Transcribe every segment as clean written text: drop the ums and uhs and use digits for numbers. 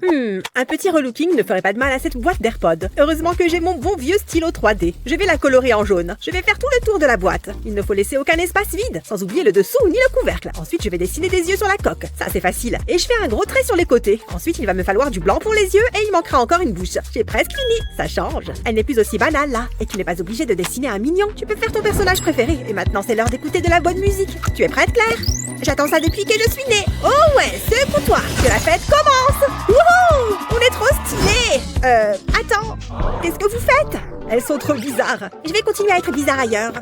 Un petit relooking ne ferait pas de mal à cette boîte d'AirPods. Heureusement que j'ai mon bon vieux stylo 3D. Je vais la colorer en jaune. Je vais faire tout le tour de la boîte. Il ne faut laisser aucun espace vide, sans oublier le dessous ni le couvercle. Ensuite, je vais dessiner des yeux sur la coque. Ça, c'est facile. Et je fais un gros trait sur les côtés. Ensuite, il va me falloir du blanc pour les yeux et il manquera encore une bouche. J'ai presque fini. Ça change. Elle n'est plus aussi banale, là. Et tu n'es pas obligé de dessiner un mignon. Tu peux faire ton personnage préféré. Et maintenant, c'est l'heure d'écouter de la bonne musique. Tu es prête, Claire? J'attends ça depuis que je suis née. Oh ouais, secoue-toi. Que la fête commence. Wouhou! On est trop stylés. Attends. Qu'est-ce que vous faites? Elles sont trop bizarres. Je vais continuer à être bizarre ailleurs.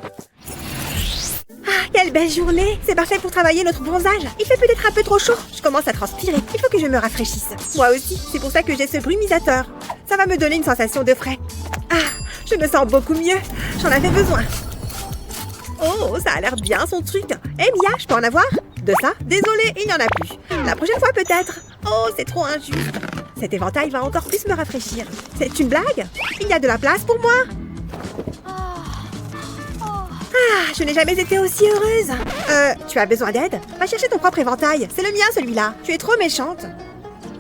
Ah, quelle belle journée! C'est parfait pour travailler notre bronzage. Il fait peut-être un peu trop chaud. Je commence à transpirer. Il faut que je me rafraîchisse. Moi aussi. C'est pour ça que j'ai ce brumisateur. Ça va me donner une sensation de frais. Ah, je me sens beaucoup mieux. J'en avais besoin. Oh, ça a l'air bien son truc. Eh Mia, je peux en avoir? De ça? Désolée, il n'y en a plus. La prochaine fois peut-être. Oh, c'est trop injuste. Cet éventail va encore plus me rafraîchir. C'est une blague? Il y a de la place pour moi? Ah, je n'ai jamais été aussi heureuse. Tu as besoin d'aide? Va chercher ton propre éventail. C'est le mien, celui-là. Tu es trop méchante.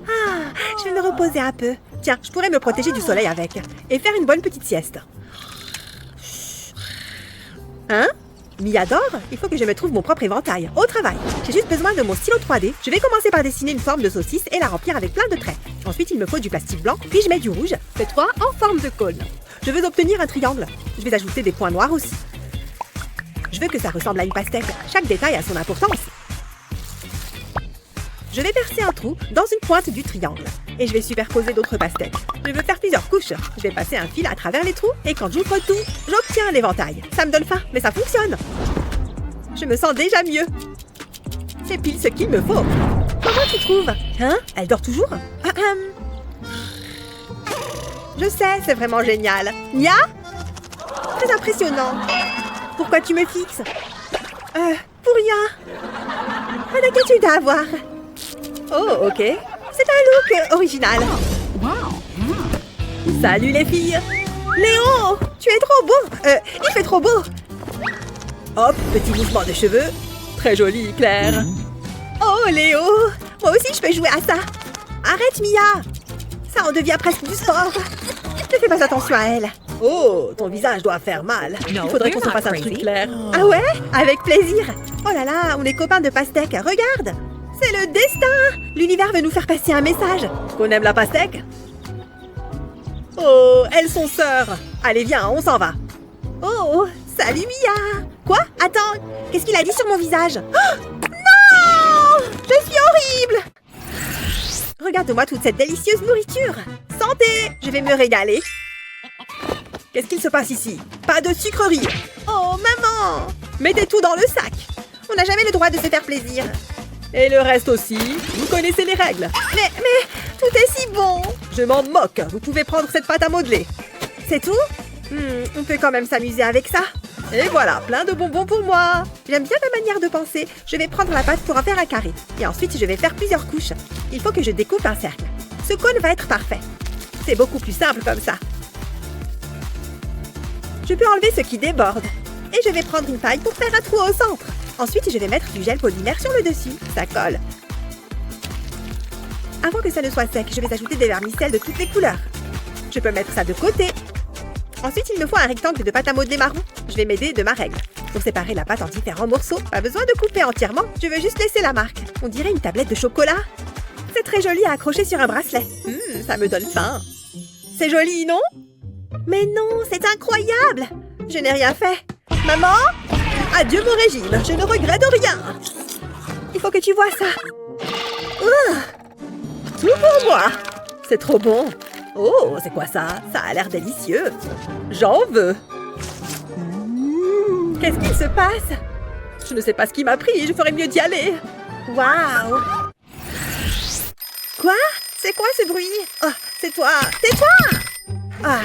Ah, je vais me reposer un peu. Tiens, je pourrais me protéger du soleil avec. Et faire une bonne petite sieste. Hein? Mia dort? Il faut que je me trouve mon propre éventail. Au travail. J'ai juste besoin de mon stylo 3D. Je vais commencer par dessiner une forme de saucisse et la remplir avec plein de traits. Ensuite, il me faut du plastique blanc, puis je mets du rouge. Cette fois, en forme de cône. Je veux obtenir un triangle. Je vais ajouter des points noirs aussi. Je veux que ça ressemble à une pastèque. Chaque détail a son importance. Je vais percer un trou dans une pointe du triangle. Et je vais superposer d'autres pastèques. Je veux faire plusieurs couches. Je vais passer un fil à travers les trous. Et quand j'ouvre tout, j'obtiens un éventail. Ça me donne faim, mais ça fonctionne. Je me sens déjà mieux. C'est pile ce qu'il me faut. Comment tu trouves? Hein? Elle dort toujours? Je sais, c'est vraiment génial. Nia? Très impressionnant. Pourquoi tu me fixes? Pour rien. Pas d'inquiétude à avoir. Oh, ok. C'est un look original. Salut les filles. Léo, tu es trop beau. Il fait trop beau. Hop, petit mouvement de cheveux. Très joli, Claire. Oh, Léo. Moi aussi, je peux jouer à ça. Arrête, Mia. Ça en devient presque du sport. Ne fais pas attention à elle. Oh, ton visage doit faire mal. Il faudrait qu'on se fasse un truc, Claire. Ah ouais? Avec plaisir. Oh là là, on est copains de pastèque. Regarde. C'est le destin. L'univers veut nous faire passer un message. Qu'on aime la pastèque? Oh, elles sont sœurs. Allez, viens, on s'en va. Oh, salut Mia. Quoi? Attends, qu'est-ce qu'il a dit sur mon visage? Oh, non! Je suis horrible. Regarde-moi toute cette délicieuse nourriture. Santé! Je vais me régaler. Qu'est-ce qu'il se passe ici? Pas de sucrerie. Oh, maman! Mettez tout dans le sac. On n'a jamais le droit de se faire plaisir. Et le reste aussi. Vous connaissez les règles. Mais, tout est si bon. Je m'en moque. Vous pouvez prendre cette pâte à modeler. C'est tout? On peut quand même s'amuser avec ça. Et voilà, plein de bonbons pour moi. J'aime bien ma manière de penser. Je vais prendre la pâte pour en faire un carré. Et ensuite, je vais faire plusieurs couches. Il faut que je découpe un cercle. Ce cône va être parfait. C'est beaucoup plus simple comme ça. Je peux enlever ce qui déborde. Et je vais prendre une paille pour faire un trou au centre. Ensuite, je vais mettre du gel polymère sur le dessus. Ça colle. Avant que ça ne soit sec, je vais ajouter des vermicelles de toutes les couleurs. Je peux mettre ça de côté. Ensuite, il me faut un rectangle de pâte à modeler marron. Je vais m'aider de ma règle. Pour séparer la pâte en différents morceaux, pas besoin de couper entièrement. Je veux juste laisser la marque. On dirait une tablette de chocolat. C'est très joli à accrocher sur un bracelet. Ça me donne faim. C'est joli, non? Mais non, c'est incroyable. Je n'ai rien fait. Maman? Adieu mon régime, je ne regrette rien. Il faut que tu vois ça. Tout pour moi. C'est trop bon. Oh, c'est quoi ça? Ça a l'air délicieux. J'en veux. Qu'est-ce qu'il se passe? Je ne sais pas ce qui m'a pris, je ferais mieux d'y aller. Waouh! Quoi? C'est quoi ce bruit? Oh, c'est toi! Tais-toi! Ah,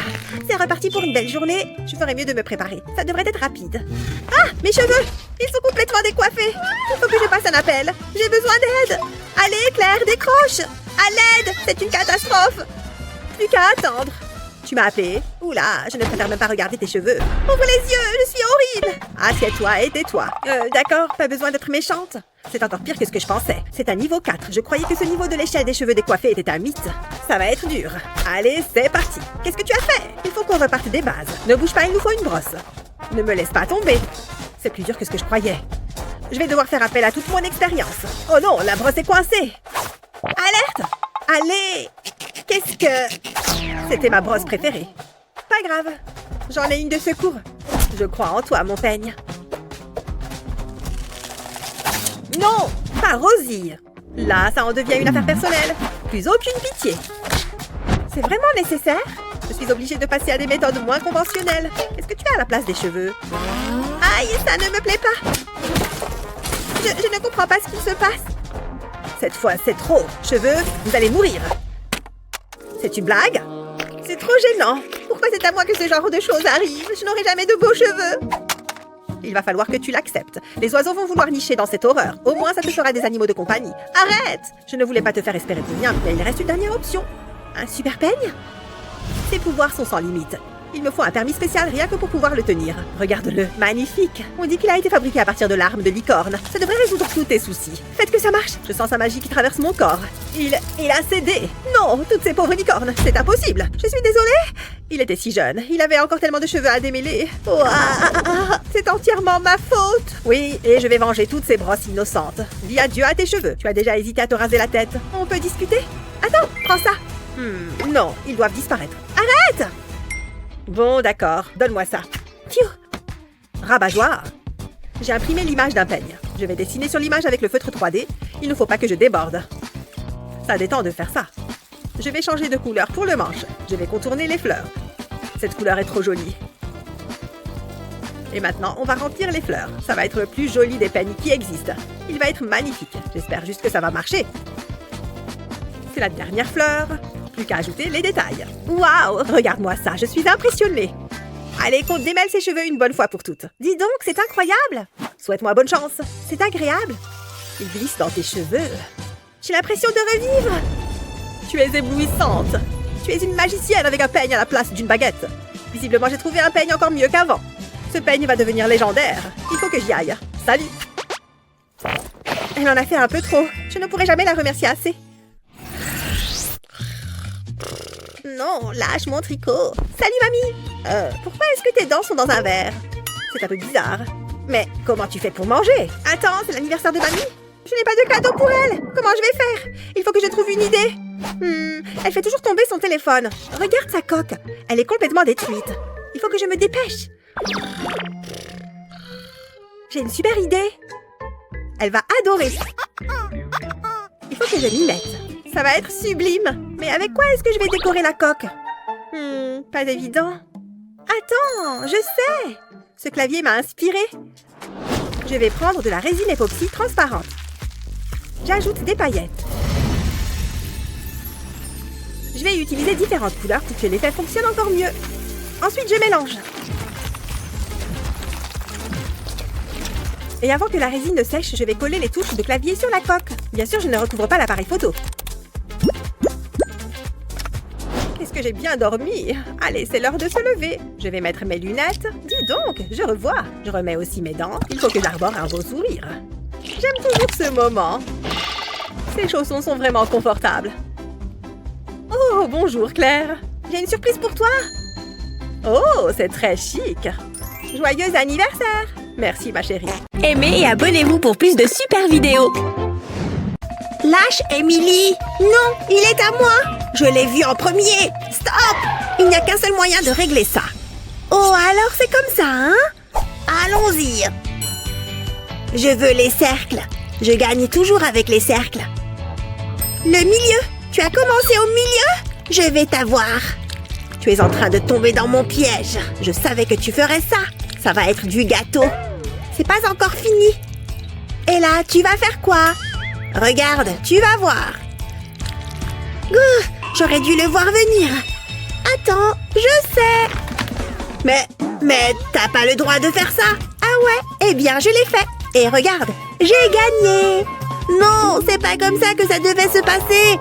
c'est reparti pour une belle journée. Je ferais mieux de me préparer. Ça devrait être rapide. Ah, mes cheveux! Ils sont complètement décoiffés. Il faut que je passe un appel. J'ai besoin d'aide. Allez, Claire, décroche! À l'aide! C'est une catastrophe! Plus qu'à attendre. Tu m'as appelé? Oula, je ne préfère même pas regarder tes cheveux. Ouvre les yeux, je suis horrible! Assieds-toi et tais-toi. D'accord, pas besoin d'être méchante. C'est encore pire que ce que je pensais. C'est un niveau 4. Je croyais que ce niveau de l'échelle des cheveux décoiffés était un mythe. Ça va être dur. Allez, c'est parti. Qu'est-ce que tu as fait? Il faut qu'on reparte des bases. Ne bouge pas, il nous faut une brosse. Ne me laisse pas tomber. C'est plus dur que ce que je croyais. Je vais devoir faire appel à toute mon expérience. Oh non, la brosse est coincée. Alerte! Allez! Qu'est-ce que... C'était ma brosse préférée. Pas grave. J'en ai une de secours. Je crois en toi, mon peigne. Non! Pas Rosie! Là, ça en devient une affaire personnelle. Plus aucune pitié. C'est vraiment nécessaire? Je suis obligée de passer à des méthodes moins conventionnelles. Qu'est-ce que tu as à la place des cheveux? Aïe, ça ne me plaît pas. Je ne comprends pas ce qui se passe. Cette fois, c'est trop. Cheveux, vous allez mourir. C'est une blague? C'est trop gênant. Pourquoi c'est à moi que ce genre de choses arrive? Je n'aurai jamais de beaux cheveux. Il va falloir que tu l'acceptes. Les oiseaux vont vouloir nicher dans cette horreur. Au moins, ça te fera des animaux de compagnie. Arrête! Je ne voulais pas te faire espérer de rien, mais il reste une dernière option. Un super peigne? Ses pouvoirs sont sans limite. Il me faut un permis spécial rien que pour pouvoir le tenir. Regarde-le, magnifique. On dit qu'il a été fabriqué à partir de larmes de licorne. Ça devrait résoudre tous tes soucis. Faites que ça marche. Je sens sa magie qui traverse mon corps. Il a cédé. Non, toutes ces pauvres licornes, c'est impossible. Je suis désolée. Il était si jeune. Il avait encore tellement de cheveux à démêler. Ouah, c'est entièrement ma faute. Oui, et je vais venger toutes ces brosses innocentes. Dis adieu à tes cheveux. Tu as déjà hésité à te raser la tête. On peut discuter? Attends, prends ça. Non, ils doivent disparaître. Arrête! Bon, d'accord. Donne-moi ça. Pfiou! Rabat-joie. J'ai imprimé l'image d'un peigne. Je vais dessiner sur l'image avec le feutre 3D. Il ne faut pas que je déborde. Ça détend de faire ça. Je vais changer de couleur pour le manche. Je vais contourner les fleurs. Cette couleur est trop jolie. Et maintenant, on va remplir les fleurs. Ça va être le plus joli des peignes qui existent. Il va être magnifique. J'espère juste que ça va marcher. C'est la dernière fleur. Plus qu'à ajouter les détails. Waouh! Regarde-moi ça, je suis impressionnée. Allez, qu'on démêle ses cheveux une bonne fois pour toutes. Dis donc, c'est incroyable! Souhaite-moi bonne chance. C'est agréable. Il glisse dans tes cheveux. J'ai l'impression de revivre. Tu es éblouissante. Tu es une magicienne avec un peigne à la place d'une baguette. Visiblement, j'ai trouvé un peigne encore mieux qu'avant. Ce peigne va devenir légendaire. Il faut que j'y aille. Salut! Elle en a fait un peu trop. Je ne pourrai jamais la remercier assez. Non, lâche mon tricot. Salut, mamie. Pourquoi est-ce que tes dents sont dans un verre? C'est un peu bizarre. Mais comment tu fais pour manger? Attends, c'est l'anniversaire de mamie. Je n'ai pas de cadeau pour elle. Comment je vais faire? Il faut que je trouve une idée. Elle fait toujours tomber son téléphone. Regarde sa coque. Elle est complètement détruite. Il faut que je me dépêche. J'ai une super idée. Elle va adorer ça. Il faut que je m'y mette. Ça va être sublime. Mais avec quoi est-ce que je vais décorer la coque? Pas évident. Attends, je sais. Ce clavier m'a inspiré. Je vais prendre de la résine époxy transparente. J'ajoute des paillettes. Je vais utiliser différentes couleurs pour que l'effet fonctionne encore mieux. Ensuite, je mélange. Et avant que la résine ne sèche, je vais coller les touches de clavier sur la coque. Bien sûr, je ne recouvre pas l'appareil photo. Qu'est-ce que j'ai bien dormi? Allez, c'est l'heure de se lever. Je vais mettre mes lunettes. Dis donc, je revois. Je remets aussi mes dents. Il faut que j'arbore un beau sourire. J'aime toujours ce moment. Ces chaussons sont vraiment confortables. Oh, bonjour Claire. J'ai une surprise pour toi. Oh, c'est très chic. Joyeux anniversaire. Merci ma chérie. Aimez et abonnez-vous pour plus de super vidéos. Lâche, Emily! Non, il est à moi! Je l'ai vu en premier! Stop! Il n'y a qu'un seul moyen de régler ça. Oh, alors c'est comme ça, hein? Allons-y! Je veux les cercles. Je gagne toujours avec les cercles. Le milieu! Tu as commencé au milieu? Je vais t'avoir. Tu es en train de tomber dans mon piège. Je savais que tu ferais ça. Ça va être du gâteau. C'est pas encore fini. Et là, tu vas faire quoi? Regarde, tu vas voir. J'aurais dû le voir venir. Attends, je sais. Mais t'as pas le droit de faire ça. Ah ouais? Eh bien, je l'ai fait. Et regarde, j'ai gagné. Non, c'est pas comme ça que ça devait se passer.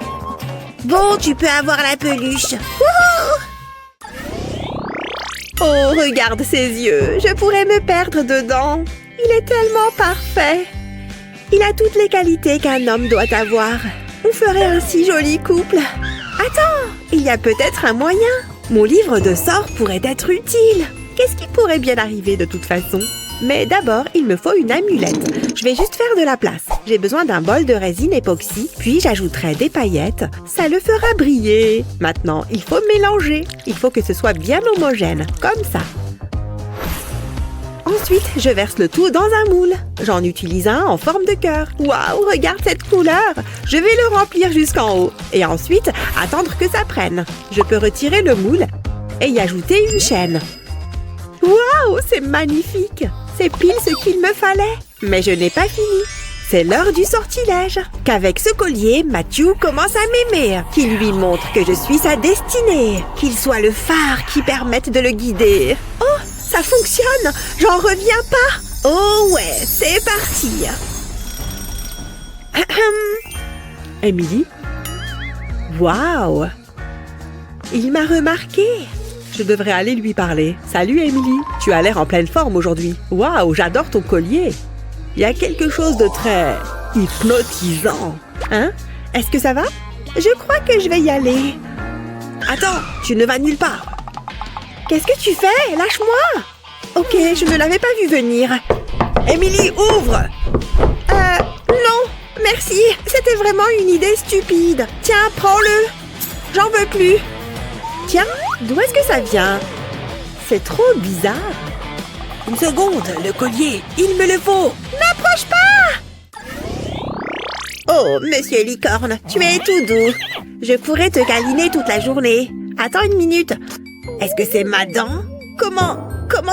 Bon, tu peux avoir la peluche. Wouhou! Oh, regarde ses yeux. Je pourrais me perdre dedans. Il est tellement parfait. Il a toutes les qualités qu'un homme doit avoir. On ferait un si joli couple. Attends, il y a peut-être un moyen. Mon livre de sorts pourrait être utile. Qu'est-ce qui pourrait bien arriver de toute façon? Mais d'abord, il me faut une amulette. Je vais juste faire de la place. J'ai besoin d'un bol de résine époxy, puis j'ajouterai des paillettes. Ça le fera briller. Maintenant, il faut mélanger. Il faut que ce soit bien homogène, comme ça. Ensuite, je verse le tout dans un moule. J'en utilise un en forme de cœur. Waouh, regarde cette couleur! Je vais le remplir jusqu'en haut. Et ensuite, attendre que ça prenne. Je peux retirer le moule et y ajouter une chaîne. Waouh, c'est magnifique! C'est pile ce qu'il me fallait. Mais je n'ai pas fini. C'est l'heure du sortilège. Qu'avec ce collier, Matthew commence à m'aimer. Qu'il lui montre que je suis sa destinée. Qu'il soit le phare qui permette de le guider. Oh, ça fonctionne! J'en reviens pas! Oh ouais, c'est parti! Emily? Waouh! Il m'a remarqué! Je devrais aller lui parler. Salut Emily, tu as l'air en pleine forme aujourd'hui. Waouh, j'adore ton collier. Il y a quelque chose de très hypnotisant. Hein? Est-ce que ça va? Je crois que je vais y aller. Attends, tu ne vas nulle part. Qu'est-ce que tu fais? Lâche-moi! Ok, je ne l'avais pas vu venir. Emily, ouvre! Non, merci. C'était vraiment une idée stupide. Tiens, prends-le. J'en veux plus. Tiens, d'où est-ce que ça vient? C'est trop bizarre. Une seconde, le collier, il me le faut. N'approche pas! Oh, monsieur Licorne, tu es tout doux. Je pourrais te câliner toute la journée. Attends une minute. Est-ce que c'est ma dent? Comment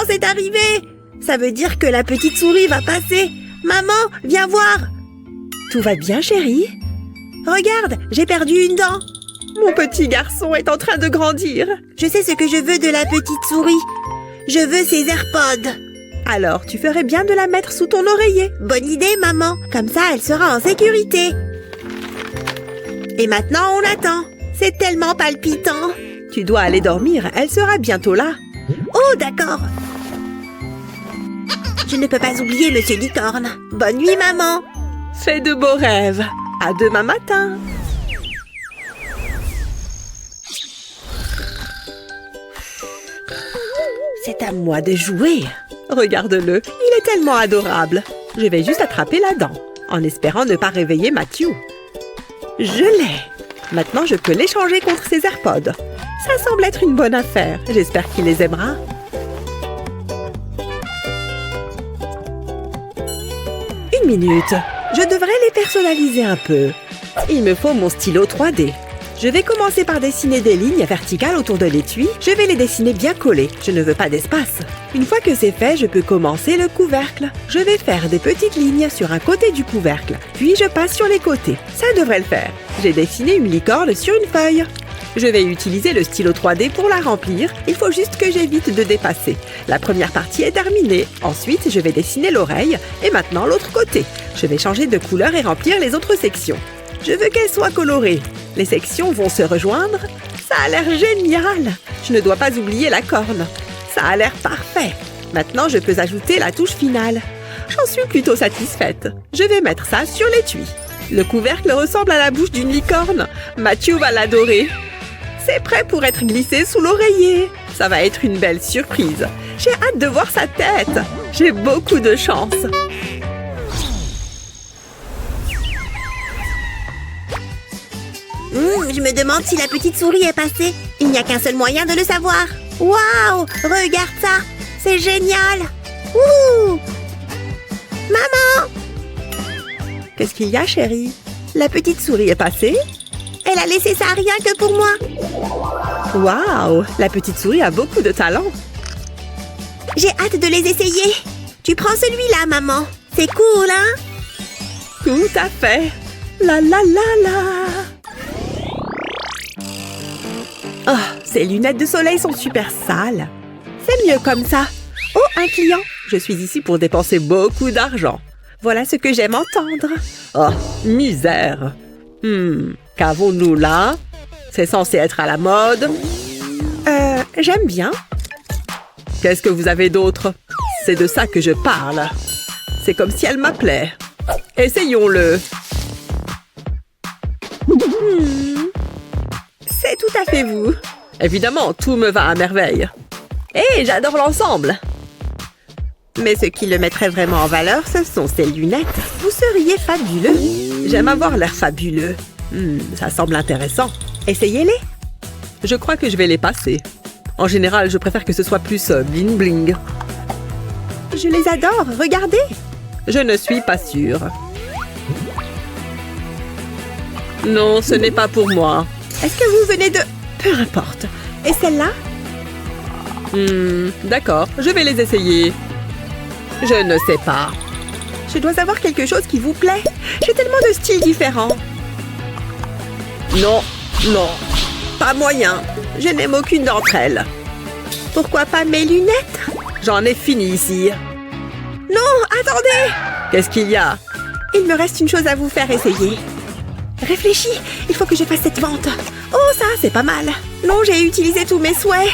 c'est arrivé? Ça veut dire que la petite souris va passer. Maman, viens voir. Tout va bien, chérie? Regarde, j'ai perdu une dent. Mon petit garçon est en train de grandir. Je sais ce que je veux de la petite souris. Je veux ses AirPods. Alors, tu ferais bien de la mettre sous ton oreiller. Bonne idée, maman. Comme ça, elle sera en sécurité. Et maintenant, on attend. C'est tellement palpitant. Tu dois aller dormir. Elle sera bientôt là. Oh, d'accord. Je ne peux pas oublier Monsieur Licorne. Bonne nuit, maman. Fais de beaux rêves. À demain matin. C'est à moi de jouer. Regarde-le, il est tellement adorable. Je vais juste attraper la dent, en espérant ne pas réveiller Matthew. Je l'ai. Maintenant, je peux l'échanger contre ses AirPods. Ça semble être une bonne affaire. J'espère qu'il les aimera. Une minute. Je devrais les personnaliser un peu. Il me faut mon stylo 3D. Je vais commencer par dessiner des lignes verticales autour de l'étui. Je vais les dessiner bien collées. Je ne veux pas d'espace. Une fois que c'est fait, je peux commencer le couvercle. Je vais faire des petites lignes sur un côté du couvercle. Puis je passe sur les côtés. Ça devrait le faire. J'ai dessiné une licorne sur une feuille. Je vais utiliser le stylo 3D pour la remplir. Il faut juste que j'évite de dépasser. La première partie est terminée. Ensuite, je vais dessiner l'oreille. Et maintenant, l'autre côté. Je vais changer de couleur et remplir les autres sections. Je veux qu'elles soient colorées. Les sections vont se rejoindre. Ça a l'air génial. Je ne dois pas oublier la corne. Ça a l'air parfait. Maintenant, je peux ajouter la touche finale. J'en suis plutôt satisfaite. Je vais mettre ça sur l'étui. Le couvercle ressemble à la bouche d'une licorne. Matthew va l'adorer. C'est prêt pour être glissé sous l'oreiller. Ça va être une belle surprise. J'ai hâte de voir sa tête. J'ai beaucoup de chance. Je me demande si la petite souris est passée. Il n'y a qu'un seul moyen de le savoir. Waouh! Regarde ça! C'est génial! Wouhou! Maman! Qu'est-ce qu'il y a, chérie? La petite souris est passée? Elle a laissé ça rien que pour moi. Waouh! La petite souris a beaucoup de talent. J'ai hâte de les essayer. Tu prends celui-là, maman. C'est cool, hein? Tout à fait. La la la la. Oh, ces lunettes de soleil sont super sales. C'est mieux comme ça. Oh, un client. Je suis ici pour dépenser beaucoup d'argent. Voilà ce que j'aime entendre. Oh, misère. Qu'avons-nous là? C'est censé être à la mode. J'aime bien. Qu'est-ce que vous avez d'autre? C'est de ça que je parle. C'est comme si elle m'appelait. Essayons-le. C'est tout à fait vous. Évidemment, tout me va à merveille. Et j'adore l'ensemble. Mais ce qui le mettrait vraiment en valeur, ce sont ces lunettes. Vous seriez fabuleux. J'aime avoir l'air fabuleux. Ça semble intéressant. Essayez-les. Je crois que je vais les passer. En général, je préfère que ce soit plus bling-bling. Je les adore, regardez. Je ne suis pas sûre. Non, ce n'est pas pour moi. Est-ce que vous venez de... Peu importe. Et celle-là? D'accord, je vais les essayer. Je ne sais pas. Je dois avoir quelque chose qui vous plaît. J'ai tellement de styles différents. Non, non, pas moyen. Je n'aime aucune d'entre elles. Pourquoi pas mes lunettes? J'en ai fini ici. Non, attendez! Qu'est-ce qu'il y a? Il me reste une chose à vous faire essayer. Réfléchis, il faut que je fasse cette vente. Oh, ça, c'est pas mal. Non, j'ai utilisé tous mes souhaits.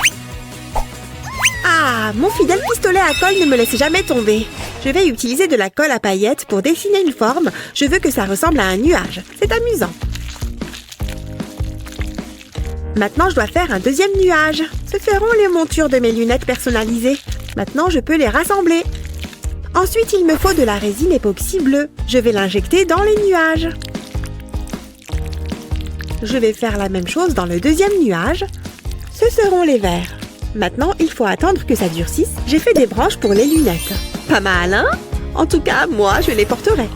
Ah, mon fidèle pistolet à colle ne me laisse jamais tomber. Je vais utiliser de la colle à paillettes pour dessiner une forme. Je veux que ça ressemble à un nuage. C'est amusant. Maintenant, je dois faire un deuxième nuage. Ce seront les montures de mes lunettes personnalisées. Maintenant, je peux les rassembler. Ensuite, il me faut de la résine époxy bleue. Je vais l'injecter dans les nuages. Je vais faire la même chose dans le deuxième nuage. Ce seront les verts. Maintenant, il faut attendre que ça durcisse. J'ai fait des branches pour les lunettes. Pas mal, hein? En tout cas, moi, je les porterai.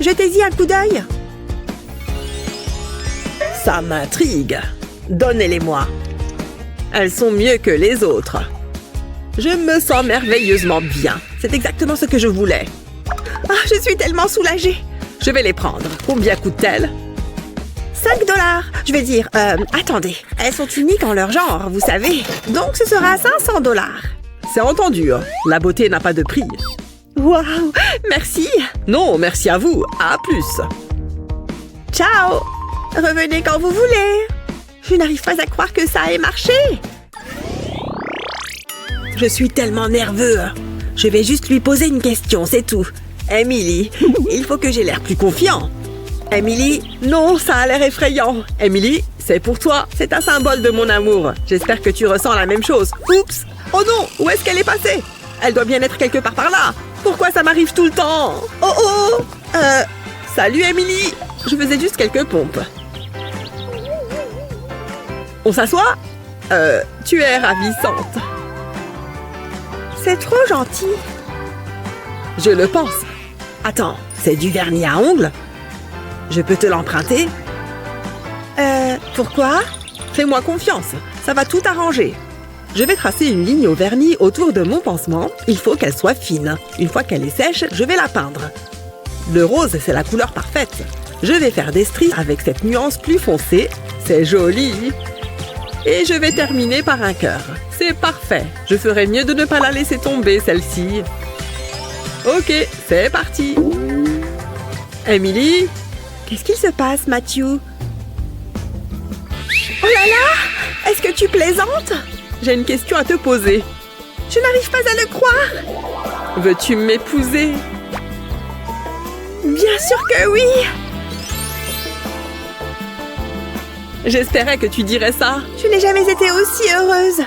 Jetez-y un coup d'œil. Ça m'intrigue. Donnez-les-moi. Elles sont mieux que les autres. Je me sens merveilleusement bien. C'est exactement ce que je voulais. Ah, je suis tellement soulagée. Je vais les prendre. Combien coûtent-elles? 5 $. Je vais dire, attendez. Elles sont uniques en leur genre, vous savez. Donc, ce sera 500 $. C'est entendu. La beauté n'a pas de prix. Waouh, merci. Non, merci à vous. À plus. Ciao. Revenez quand vous voulez. Je n'arrive pas à croire que ça ait marché. Je suis tellement nerveux. Je vais juste lui poser une question, c'est tout. Emily, il faut que j'ai l'air plus confiant. Emily, non, ça a l'air effrayant. Emily, c'est pour toi. C'est un symbole de mon amour. J'espère que tu ressens la même chose. Oups! Oh non! Où est-ce qu'elle est passée? Elle doit bien être quelque part par là. Pourquoi ça m'arrive tout le temps? Oh oh! Salut Emily! Je faisais juste quelques pompes. On s'assoit? Tu es ravissante. C'est trop gentil. Je le pense. Attends, c'est du vernis à ongles? Je peux te l'emprunter? Pourquoi? Fais-moi confiance, ça va tout arranger. Je vais tracer une ligne au vernis autour de mon pansement. Il faut qu'elle soit fine. Une fois qu'elle est sèche, je vais la peindre. Le rose, c'est la couleur parfaite. Je vais faire des stries avec cette nuance plus foncée. C'est joli. Et je vais terminer par un cœur. C'est parfait. Je ferais mieux de ne pas la laisser tomber, celle-ci. Ok, c'est parti. Emily? Qu'est-ce qu'il se passe, Matthew? Oh là là! Est-ce que tu plaisantes? J'ai une question à te poser. Je n'arrive pas à le croire. Veux-tu m'épouser? Bien sûr que oui! J'espérais que tu dirais ça. Je n'ai jamais été aussi heureuse.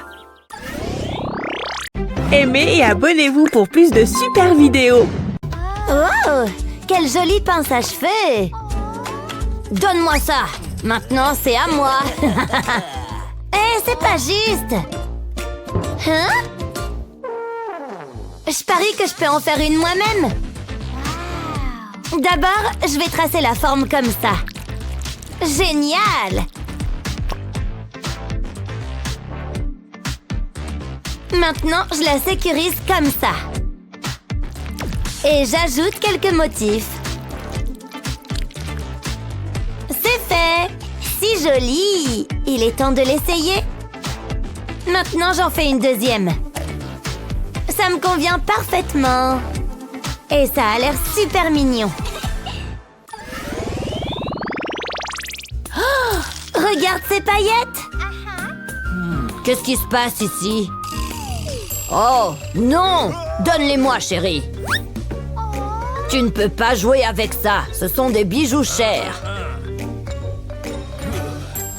Aimez et abonnez-vous pour plus de super vidéos. Oh, quelle jolie pince à cheveux! Donne-moi ça! Maintenant, c'est à moi! Eh, c'est pas juste! Hein? Je parie que je peux en faire une moi-même! D'abord, je vais tracer la forme comme ça. Génial! Maintenant, je la sécurise comme ça. Et j'ajoute quelques motifs. C'est fait! Si joli! Il est temps de l'essayer. Maintenant, j'en fais une deuxième. Ça me convient parfaitement. Et ça a l'air super mignon. Oh! Regarde ces paillettes! Qu'est-ce qui se passe ici? Oh, non! Donne-les-moi, chérie! Tu ne peux pas jouer avec ça. Ce sont des bijoux chers.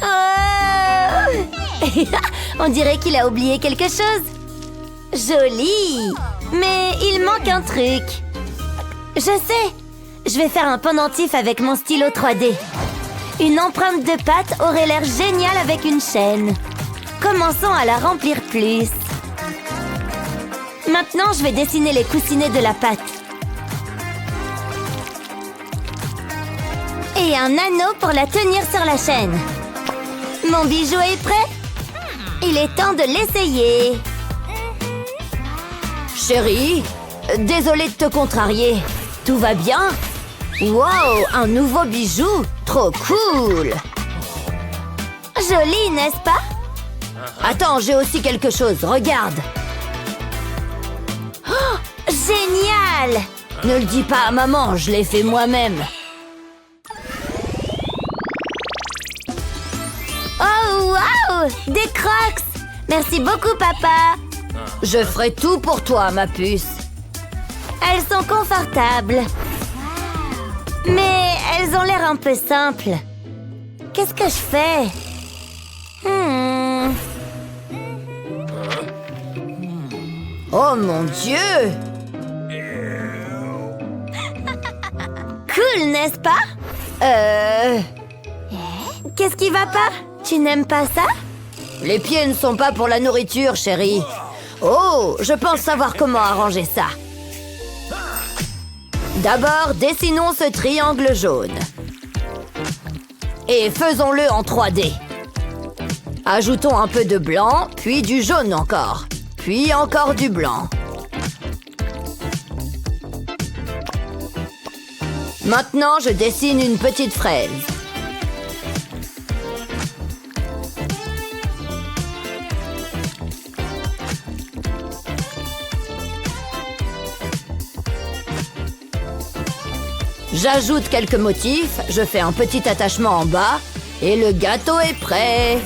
Oh On dirait qu'il a oublié quelque chose. Joli. Mais il manque un truc. Je sais. Je vais faire un pendentif avec mon stylo 3D. Une empreinte de pâte aurait l'air géniale avec une chaîne. Commençons à la remplir plus. Maintenant, je vais dessiner les coussinets de la pâte. Et un anneau pour la tenir sur la chaîne. Mon bijou est prêt. Il est temps de l'essayer. Chérie, désolée de te contrarier. Tout va bien? Wow, un nouveau bijou! Trop cool! Joli, n'est-ce pas? Attends, j'ai aussi quelque chose. Regarde! Oh, génial! Ne le dis pas à maman, je l'ai fait moi-même. Oh, wow! Des Crocs! Merci beaucoup, papa! Je ferai tout pour toi, ma puce. Elles sont confortables. Mais elles ont l'air un peu simples. Qu'est-ce que je fais? Oh mon Dieu! Cool, n'est-ce pas? Qu'est-ce qui va pas? Tu n'aimes pas ça? Les pieds ne sont pas pour la nourriture, chérie. Oh, je pense savoir comment arranger ça. D'abord, dessinons ce triangle jaune. Et faisons-le en 3D. Ajoutons un peu de blanc, puis du jaune encore. Puis encore du blanc. Maintenant, je dessine une petite fraise. J'ajoute quelques motifs, je fais un petit attachement en bas et le gâteau est prêt.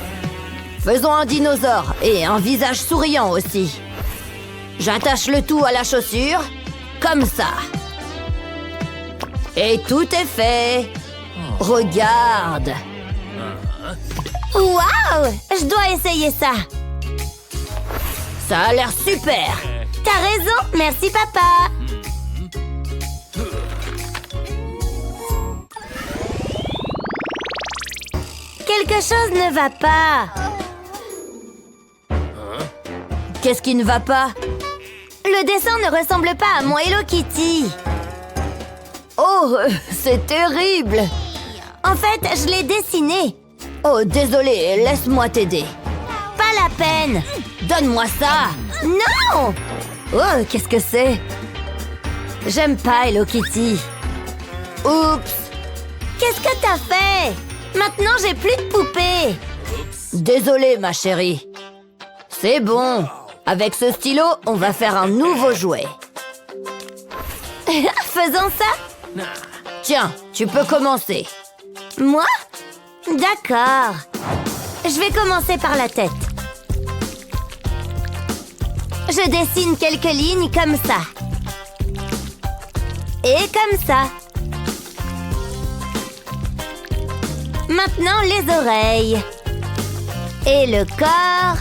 Faisons un dinosaure et un visage souriant aussi. J'attache le tout à la chaussure, comme ça. Et tout est fait. Regarde. Waouh! Je dois essayer ça. Ça a l'air super. T'as raison, merci papa. Quelque chose ne va pas. Qu'est-ce qui ne va pas? Le dessin ne ressemble pas à mon Hello Kitty. Oh, c'est terrible. En fait, je l'ai dessiné. Oh, désolé, laisse-moi t'aider. Pas la peine. Donne-moi ça. Non! Oh, qu'est-ce que c'est? J'aime pas Hello Kitty. Oups. Qu'est-ce que t'as fait? Maintenant, j'ai plus de poupées. Désolée, ma chérie. C'est bon. Avec ce stylo, on va faire un nouveau jouet. Faisons ça. Tiens, tu peux commencer. Moi? D'accord. Je vais commencer par la tête. Je dessine quelques lignes comme ça. Et comme ça. Maintenant, les oreilles. Et le corps.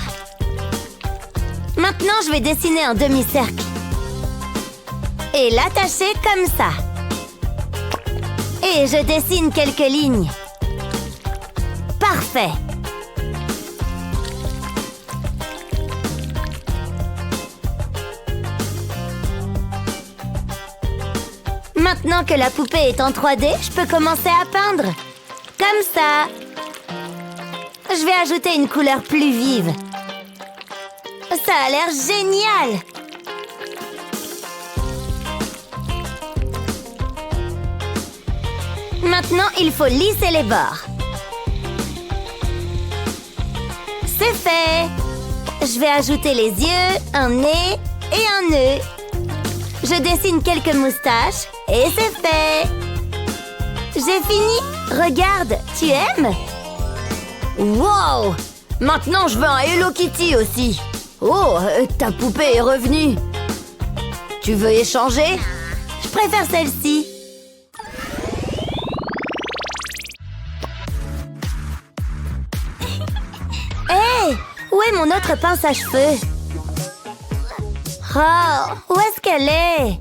Maintenant, je vais dessiner un demi-cercle. Et l'attacher comme ça. Et je dessine quelques lignes. Parfait. Maintenant que la poupée est en 3D, je peux commencer à peindre. Comme ça. Je vais ajouter une couleur plus vive. Ça a l'air génial! Maintenant, il faut lisser les bords. C'est fait! Je vais ajouter les yeux, un nez et un nœud. Je dessine quelques moustaches et c'est fait! J'ai fini! Regarde, tu aimes? Wow! Maintenant, je veux un Hello Kitty aussi! Oh, ta poupée est revenue. Tu veux échanger? Je préfère celle-ci. Hé, où est mon autre pince à cheveux? Oh, où est-ce qu'elle est?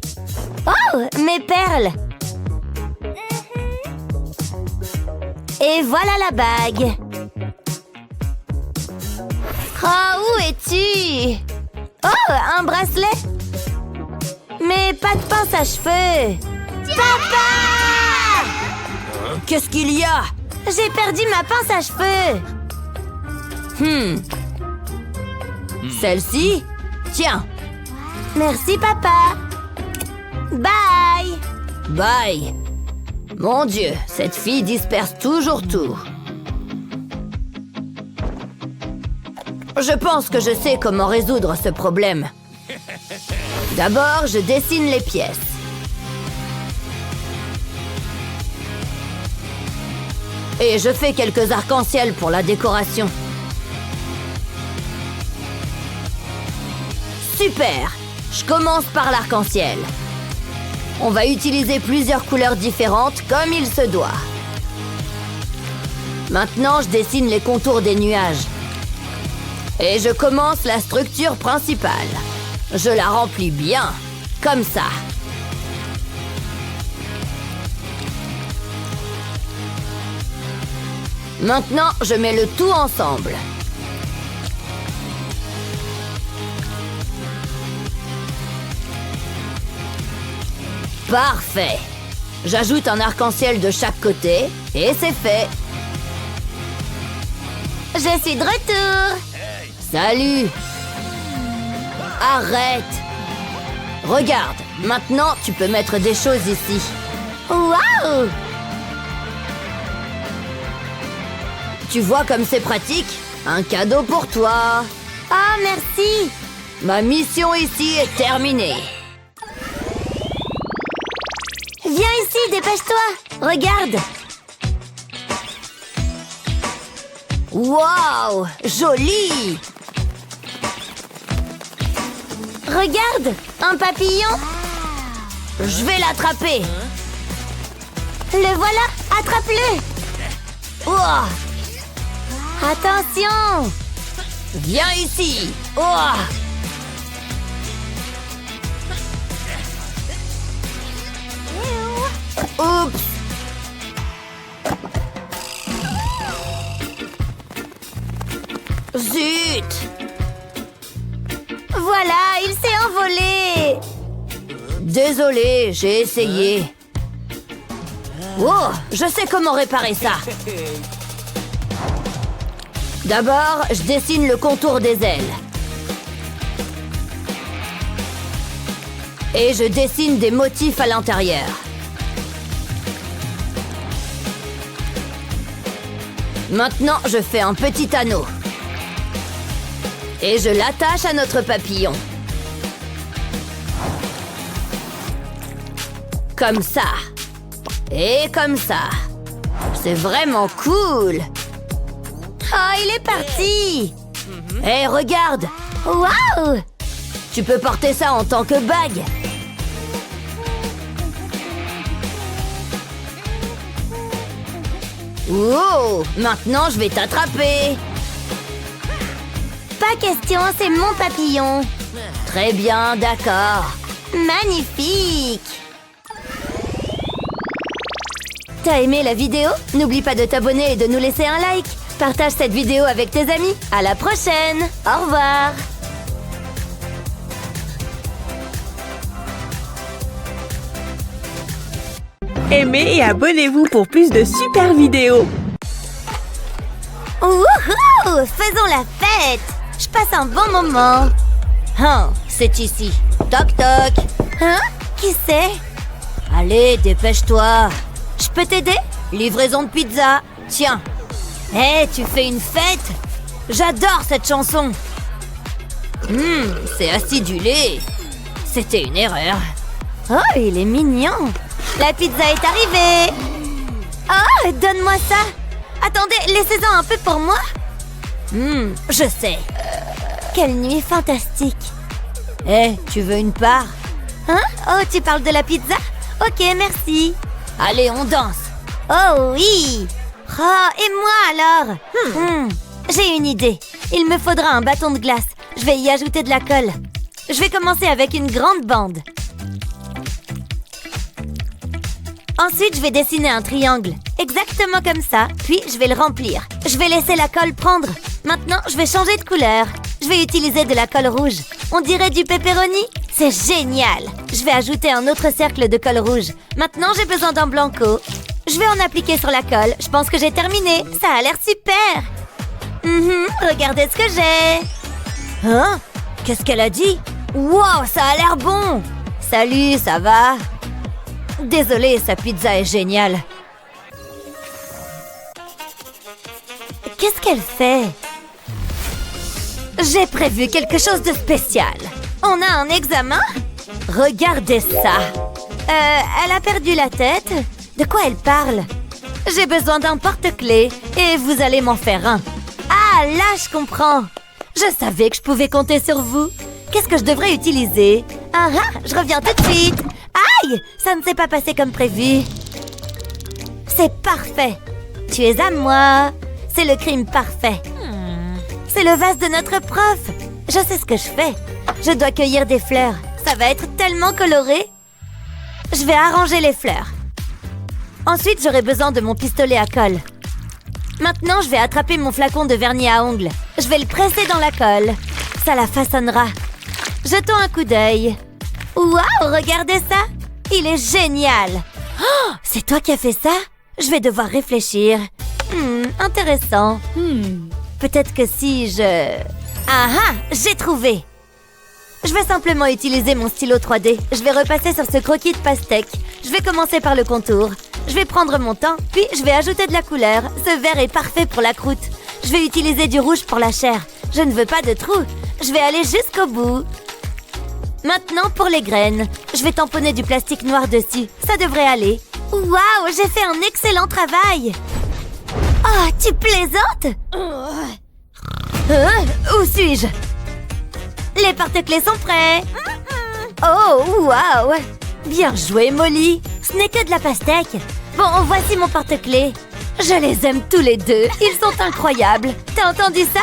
Oh, mes perles! Et voilà la bague. Oh, où es-tu? Oh, un bracelet? Mais pas de pince à cheveux. Papa! Qu'est-ce qu'il y a? J'ai perdu ma pince à cheveux. Celle-ci? Tiens. Merci, papa. Bye. Bye. Mon Dieu, cette fille disperse toujours tout. Je pense que je sais comment résoudre ce problème. D'abord, je dessine les pièces. Et je fais quelques arcs-en-ciel pour la décoration. Super! Je commence par l'arc-en-ciel. On va utiliser plusieurs couleurs différentes comme il se doit. Maintenant, je dessine les contours des nuages. Et je commence la structure principale. Je la remplis bien, comme ça. Maintenant, je mets le tout ensemble. Parfait! J'ajoute un arc-en-ciel de chaque côté et c'est fait. Je suis de retour. Salut! Arrête! Regarde, maintenant tu peux mettre des choses ici. Waouh! Tu vois comme c'est pratique? Un cadeau pour toi! Oh, merci. Ma mission ici est terminée. Viens ici, dépêche-toi. Regarde. Waouh! Joli! Regarde, un papillon. Je vais l'attraper. Le voilà, attrape-le. Ouah! Attention. Viens ici! Ouah! Oups! Zut! Voilà, il s'est envolé. Désolé, j'ai essayé. Oh, je sais comment réparer ça. D'abord, je dessine le contour des ailes. Et je dessine des motifs à l'intérieur. Maintenant, je fais un petit anneau. Et je l'attache à notre papillon. Comme ça. Et comme ça. C'est vraiment cool. Oh, il est parti. Hé, regarde! Waouh! Tu peux porter ça en tant que bague. Wow! Maintenant, je vais t'attraper. Pas question, c'est mon papillon. Très bien, d'accord. Magnifique. T'as aimé la vidéo? N'oublie pas de t'abonner et de nous laisser un like. Partage cette vidéo avec tes amis. À la prochaine. Au revoir. Aimez et abonnez-vous pour plus de super vidéos. Wouhou! Faisons la fête. Je passe un bon moment. Hein, c'est ici. Toc toc. Hein? Qui c'est? Allez, dépêche-toi. Je peux t'aider? Livraison de pizza. Tiens. Hé, tu fais une fête? J'adore cette chanson. C'est acidulé. C'était une erreur. Oh, il est mignon. La pizza est arrivée. Oh, donne-moi ça. Attendez, laissez-en un peu pour moi. Je sais. Quelle nuit fantastique. Hé, tu veux une part? Hein? Oh, tu parles de la pizza? Ok, merci. Allez, on danse. Oh oui. Oh, et moi alors? J'ai une idée. Il me faudra un bâton de glace. Je vais y ajouter de la colle. Je vais commencer avec une grande bande. Ensuite, je vais dessiner un triangle. Exactement comme ça. Puis, je vais le remplir. Je vais laisser la colle prendre. Maintenant, je vais changer de couleur. Je vais utiliser de la colle rouge. On dirait du pepperoni. C'est génial. Je vais ajouter un autre cercle de colle rouge. Maintenant, j'ai besoin d'un blanco. Je vais en appliquer sur la colle. Je pense que j'ai terminé. Ça a l'air super. Regardez ce que j'ai. Hein? Qu'est-ce qu'elle a dit? Wow, ça a l'air bon! Salut, ça va? Désolée, sa pizza est géniale. Qu'est-ce qu'elle fait? J'ai prévu quelque chose de spécial. On a un examen? Regardez ça! Elle a perdu la tête? De quoi elle parle? J'ai besoin d'un porte-clés et vous allez m'en faire un. Ah, là, je comprends. Je savais que je pouvais compter sur vous. Qu'est-ce que je devrais utiliser? Je reviens tout de suite. Aïe, ça ne s'est pas passé comme prévu. C'est parfait. Tu es à moi. C'est le crime parfait. C'est le vase de notre prof. Je sais ce que je fais. Je dois cueillir des fleurs. Ça va être tellement coloré. Je vais arranger les fleurs. Ensuite, j'aurai besoin de mon pistolet à colle. Maintenant, je vais attraper mon flacon de vernis à ongles. Je vais le presser dans la colle. Ça la façonnera. Jetons un coup d'œil. Waouh, regardez ça! Il est génial! Oh, c'est toi qui as fait ça? Je vais devoir réfléchir. Intéressant. Peut-être que si je... j'ai trouvé! Je vais simplement utiliser mon stylo 3D. Je vais repasser sur ce croquis de pastèque. Je vais commencer par le contour. Je vais prendre mon temps, puis je vais ajouter de la couleur. Ce vert est parfait pour la croûte. Je vais utiliser du rouge pour la chair. Je ne veux pas de trous. Je vais aller jusqu'au bout. Maintenant, pour les graines. Je vais tamponner du plastique noir dessus. Ça devrait aller. Waouh, j'ai fait un excellent travail! Oh, tu plaisantes? Où suis-je? Les porte-clés sont prêts. Oh, waouh! Bien joué, Molly. Ce n'est que de la pastèque. Bon, voici mon porte-clés. Je les aime tous les deux. Ils sont incroyables. T'as entendu ça?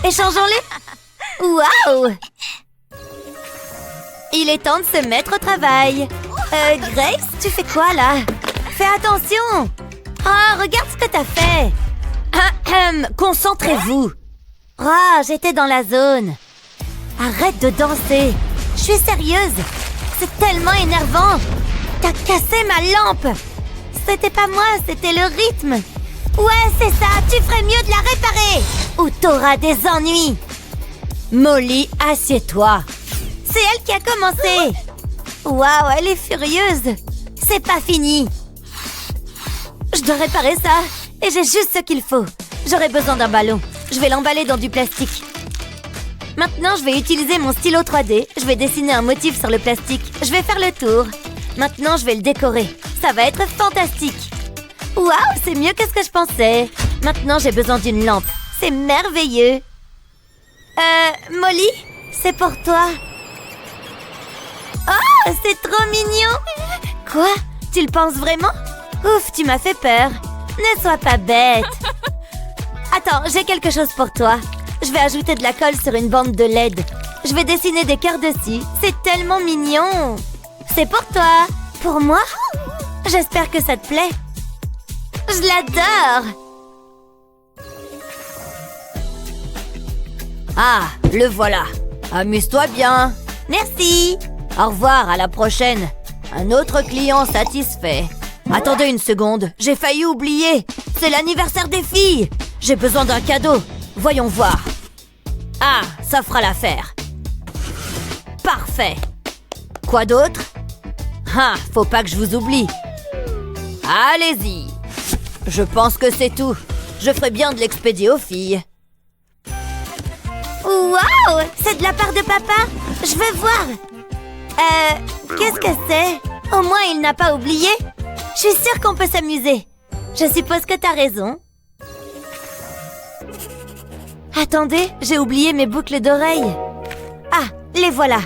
Échangeons-les. Waouh! Il est temps de se mettre au travail. Grace, tu fais quoi là? Fais attention! Oh, regarde ce que t'as fait! Concentrez-vous! Oh, j'étais dans la zone. Arrête de danser. Je suis sérieuse. C'est tellement énervant. T'as cassé ma lampe. C'était pas moi, c'était le rythme. Ouais, c'est ça. Tu ferais mieux de la réparer. Ou t'auras des ennuis. Molly, assieds-toi. C'est elle qui a commencé. Waouh, elle est furieuse. C'est pas fini. Je dois réparer ça. Et j'ai juste ce qu'il faut. J'aurai besoin d'un ballon. Je vais l'emballer dans du plastique. Maintenant, je vais utiliser mon stylo 3D. Je vais dessiner un motif sur le plastique. Je vais faire le tour. Maintenant, je vais le décorer. Ça va être fantastique. Waouh, c'est mieux que ce que je pensais. Maintenant, j'ai besoin d'une lampe. C'est merveilleux. Molly, c'est pour toi. Oh, c'est trop mignon. Quoi? Tu le penses vraiment? Ouf, tu m'as fait peur. Ne sois pas bête. Attends, j'ai quelque chose pour toi. Je vais ajouter de la colle sur une bande de LED. Je vais dessiner des cœurs dessus. C'est tellement mignon. C'est pour toi. Pour moi? J'espère que ça te plaît. Je l'adore. Ah, le voilà. Amuse-toi bien. Merci. Au revoir, à la prochaine. Un autre client satisfait. Attendez une seconde, j'ai failli oublier. C'est l'anniversaire des filles. J'ai besoin d'un cadeau. Voyons voir. Ah, ça fera l'affaire. Parfait. Quoi d'autre? Ah, faut pas que je vous oublie. Allez-y. Je pense que c'est tout. Je ferai bien de l'expédier aux filles. Waouh! C'est de la part de papa? Je veux voir. Qu'est-ce que c'est? Au moins, il n'a pas oublié. Je suis sûre qu'on peut s'amuser. Je suppose que t'as raison. Attendez, j'ai oublié mes boucles d'oreilles. Ah, les voilà.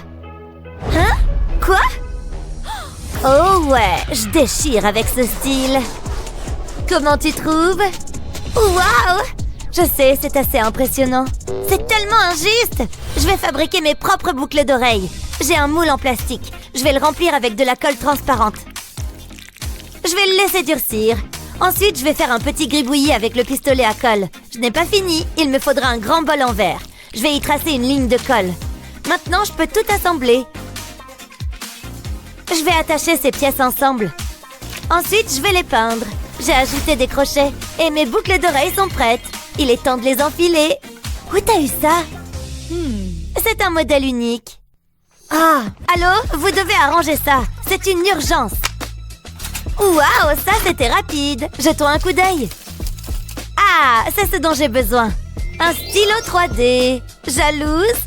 Hein? Quoi? Oh ouais, je déchire avec ce style. Comment tu trouves? Waouh! Je sais, c'est assez impressionnant. C'est tellement injuste! Je vais fabriquer mes propres boucles d'oreilles. J'ai un moule en plastique. Je vais le remplir avec de la colle transparente. Je vais le laisser durcir. Ensuite, je vais faire un petit gribouillis avec le pistolet à colle. Je n'ai pas fini, il me faudra un grand bol en verre. Je vais y tracer une ligne de colle. Maintenant, je peux tout assembler. Je vais attacher ces pièces ensemble. Ensuite, je vais les peindre. J'ai ajouté des crochets et mes boucles d'oreilles sont prêtes. Il est temps de les enfiler. Où t'as eu ça? C'est un modèle unique. Ah, allô? Vous devez arranger ça. C'est une urgence. Waouh, ça c'était rapide. Jetons un coup d'œil. Ah, c'est ce dont j'ai besoin. Un stylo 3D. Jalouse?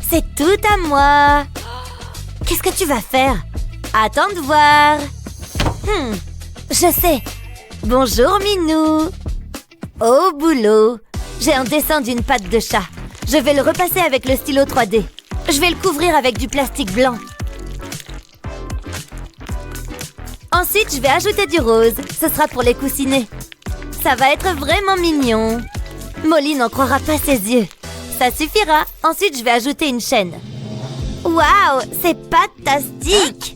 C'est tout à moi. Qu'est-ce que tu vas faire? Attends de voir. Je sais. Bonjour Minou. Au boulot. J'ai un dessin d'une patte de chat. Je vais le repasser avec le stylo 3D. Je vais le couvrir avec du plastique blanc. Ensuite, je vais ajouter du rose. Ce sera pour les coussinets. Ça va être vraiment mignon. Molly n'en croira pas ses yeux. Ça suffira. Ensuite, je vais ajouter une chaîne. Waouh, c'est fantastique!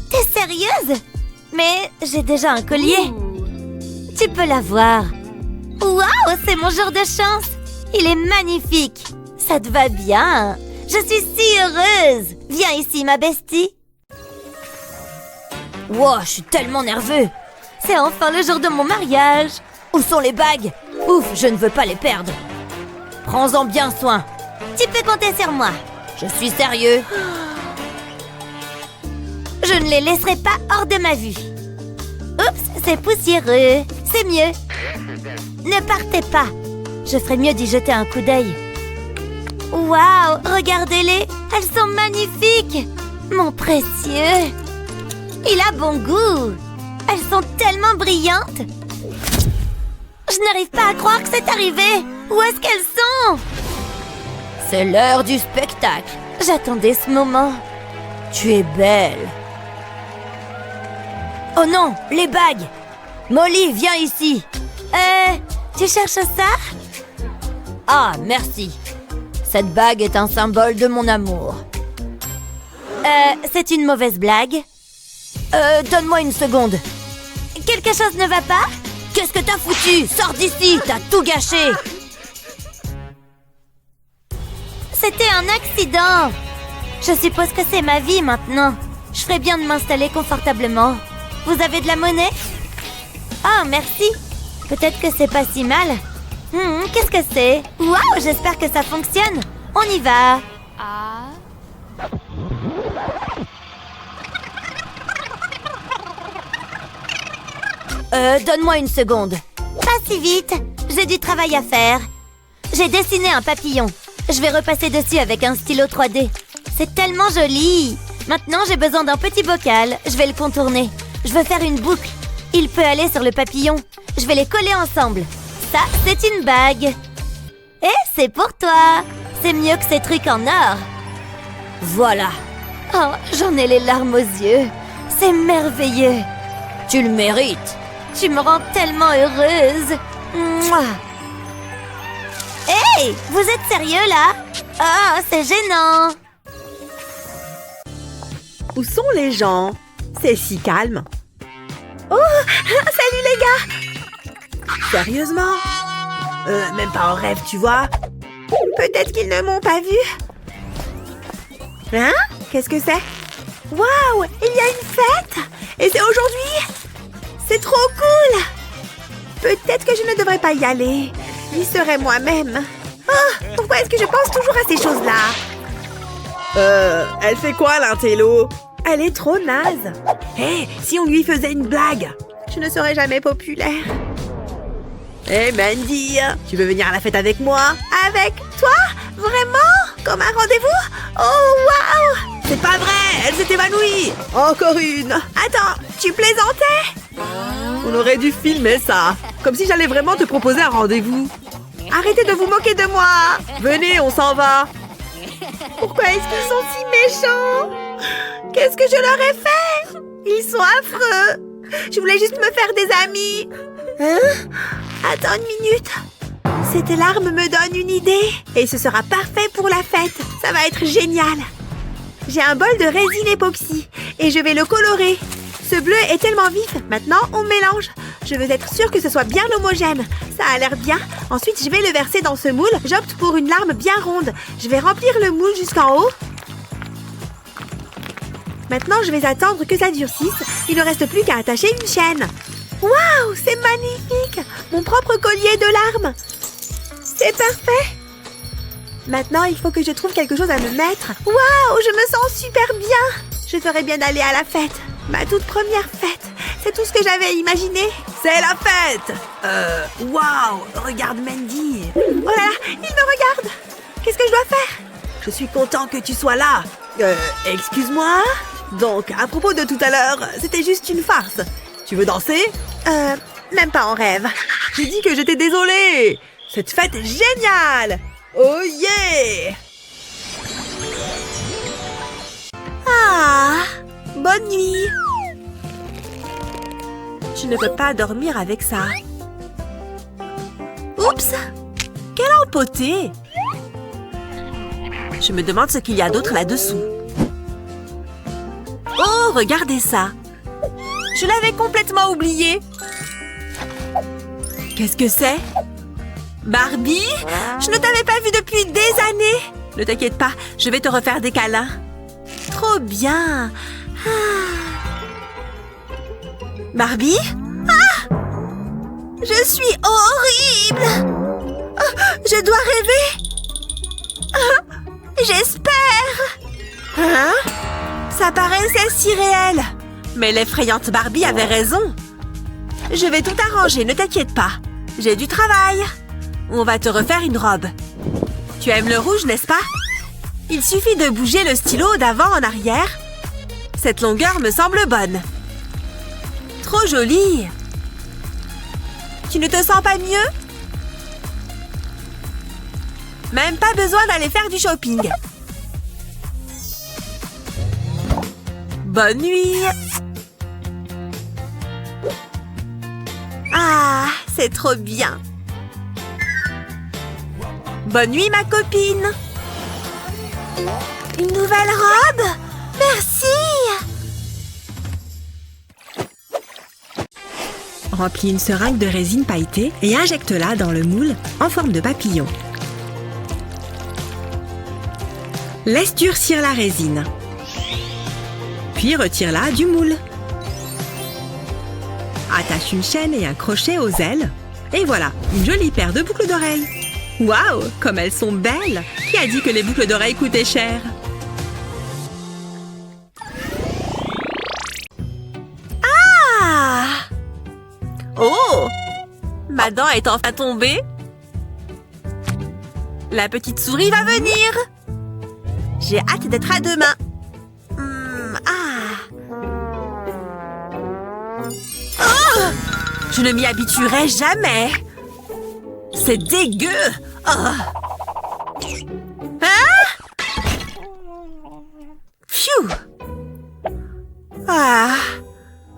T'es sérieuse? Mais j'ai déjà un collier. Tu peux l'avoir. Waouh, c'est mon jour de chance. Il est magnifique. Ça te va bien. Je suis si heureuse. Viens ici, ma bestie. Wow, je suis tellement nerveux. C'est enfin le jour de mon mariage. Où sont les bagues? Ouf, je ne veux pas les perdre. Prends-en bien soin. Tu peux compter sur moi. Je suis sérieux. Je ne les laisserai pas hors de ma vue. Oups, c'est poussiéreux. C'est mieux. Ne partez pas. Je ferais mieux d'y jeter un coup d'œil. Waouh, regardez-les. Elles sont magnifiques. Mon précieux. Il a bon goût. Elles sont tellement brillantes. Je n'arrive pas à croire que c'est arrivé. Où est-ce qu'elles sont? C'est l'heure du spectacle. J'attendais ce moment. Tu es belle. Oh non, les bagues. Molly, viens ici. Tu cherches ça? Ah, merci. Cette bague est un symbole de mon amour. C'est une mauvaise blague. Donne-moi une seconde. Quelque chose ne va pas? Qu'est-ce que t'as foutu? Sors d'ici, t'as tout gâché. C'était un accident. Je suppose que c'est ma vie maintenant. Je ferais bien de m'installer confortablement. Vous avez de la monnaie? Oh, merci. Peut-être que c'est pas si mal. Qu'est-ce que c'est? Waouh, j'espère que ça fonctionne. On y va. Donne-moi une seconde. Pas si vite. J'ai du travail à faire. J'ai dessiné un papillon. Je vais repasser dessus avec un stylo 3D. C'est tellement joli. Maintenant, j'ai besoin d'un petit bocal. Je vais le contourner. Je veux faire une boucle. Il peut aller sur le papillon. Je vais les coller ensemble. Ça, c'est une bague. Et c'est pour toi. C'est mieux que ces trucs en or. Voilà. Oh, j'en ai les larmes aux yeux. C'est merveilleux. Tu le mérites. Tu me rends tellement heureuse. Mouah. Hey, vous êtes sérieux là? Oh, c'est gênant. Où sont les gens? C'est si calme. Oh, salut les gars. Sérieusement? Même pas en rêve, tu vois. Peut-être qu'ils ne m'ont pas vu. Hein? Qu'est-ce que c'est? Waouh, il y a une fête. Et c'est aujourd'hui? C'est trop cool. Peut-être que je ne devrais pas y aller. J'y serai moi-même. Oh, pourquoi est-ce que je pense toujours à ces choses-là? Elle fait quoi, l'intello? Elle est trop naze. Hé, si on lui faisait une blague? Je ne serai jamais populaire. Hé, Mandy, tu veux venir à la fête avec moi? Avec toi? Vraiment? Comme un rendez-vous? Oh, waouh! C'est pas vrai, elle s'est évanouie. Encore une. Attends, tu plaisantais? On aurait dû filmer ça. Comme si j'allais vraiment te proposer un rendez-vous. Arrêtez de vous moquer de moi. Venez, on s'en va. Pourquoi est-ce qu'ils sont si méchants? Qu'est-ce que je leur ai fait? Ils sont affreux. Je voulais juste me faire des amis. Hein? Attends une minute. Cette larme me donne une idée. Et ce sera parfait pour la fête. Ça va être génial. J'ai un bol de résine époxy et je vais le colorer. Ce bleu est tellement vif. Maintenant, on mélange. Je veux être sûre que ce soit bien homogène. Ça a l'air bien. Ensuite, je vais le verser dans ce moule. J'opte pour une larme bien ronde. Je vais remplir le moule jusqu'en haut. Maintenant, je vais attendre que ça durcisse. Il ne reste plus qu'à attacher une chaîne. Waouh, c'est magnifique! Mon propre collier de larmes. C'est parfait. Maintenant, il faut que je trouve quelque chose à me mettre. Waouh, je me sens super bien. Je ferais bien d'aller à la fête. Ma toute première fête. C'est tout ce que j'avais imaginé. C'est la fête! Waouh! Regarde Mandy! Oh là là, il me regarde. Qu'est-ce que je dois faire? Je suis content que tu sois là. Excuse-moi? Donc, à propos de tout à l'heure, c'était juste une farce. Tu veux danser? Même pas en rêve. J'ai dit que j'étais désolée. Cette fête est géniale! Oh yeah! Ah, bonne nuit. Je ne peux pas dormir avec ça. Oups. Quelle empotée! Je me demande ce qu'il y a d'autre là-dessous. Oh, regardez ça! Je l'avais complètement oublié. Qu'est-ce que c'est? Barbie? Je ne t'avais pas vue depuis des années. Ne t'inquiète pas, je vais te refaire des câlins. Trop bien. Barbie? Ah! Je suis horrible. Je dois rêver. J'espère. Hein? Ça paraissait si réel. Mais l'effrayante Barbie avait raison. Je vais tout arranger, ne t'inquiète pas. J'ai du travail. On va te refaire une robe. Tu aimes le rouge, n'est-ce pas? Il suffit de bouger le stylo d'avant en arrière. Cette longueur me semble bonne. Trop jolie. Tu ne te sens pas mieux? Même pas besoin d'aller faire du shopping. Bonne nuit. Ah, c'est trop bien. Bonne nuit, ma copine. Une nouvelle robe? Merci. Remplis une seringue de résine pailletée et injecte-la dans le moule en forme de papillon. Laisse durcir la résine. Puis retire-la du moule. Attache une chaîne et un crochet aux ailes. Et voilà, une jolie paire de boucles d'oreilles. Waouh, comme elles sont belles! Qui a dit que les boucles d'oreilles coûtaient cher? Ah! Oh! Ma dent est enfin tombée. La petite souris va venir. J'ai hâte d'être à demain. Oh! Je ne m'y habituerai jamais. C'est dégueu. Oh. Hein? Pfiou. Ah.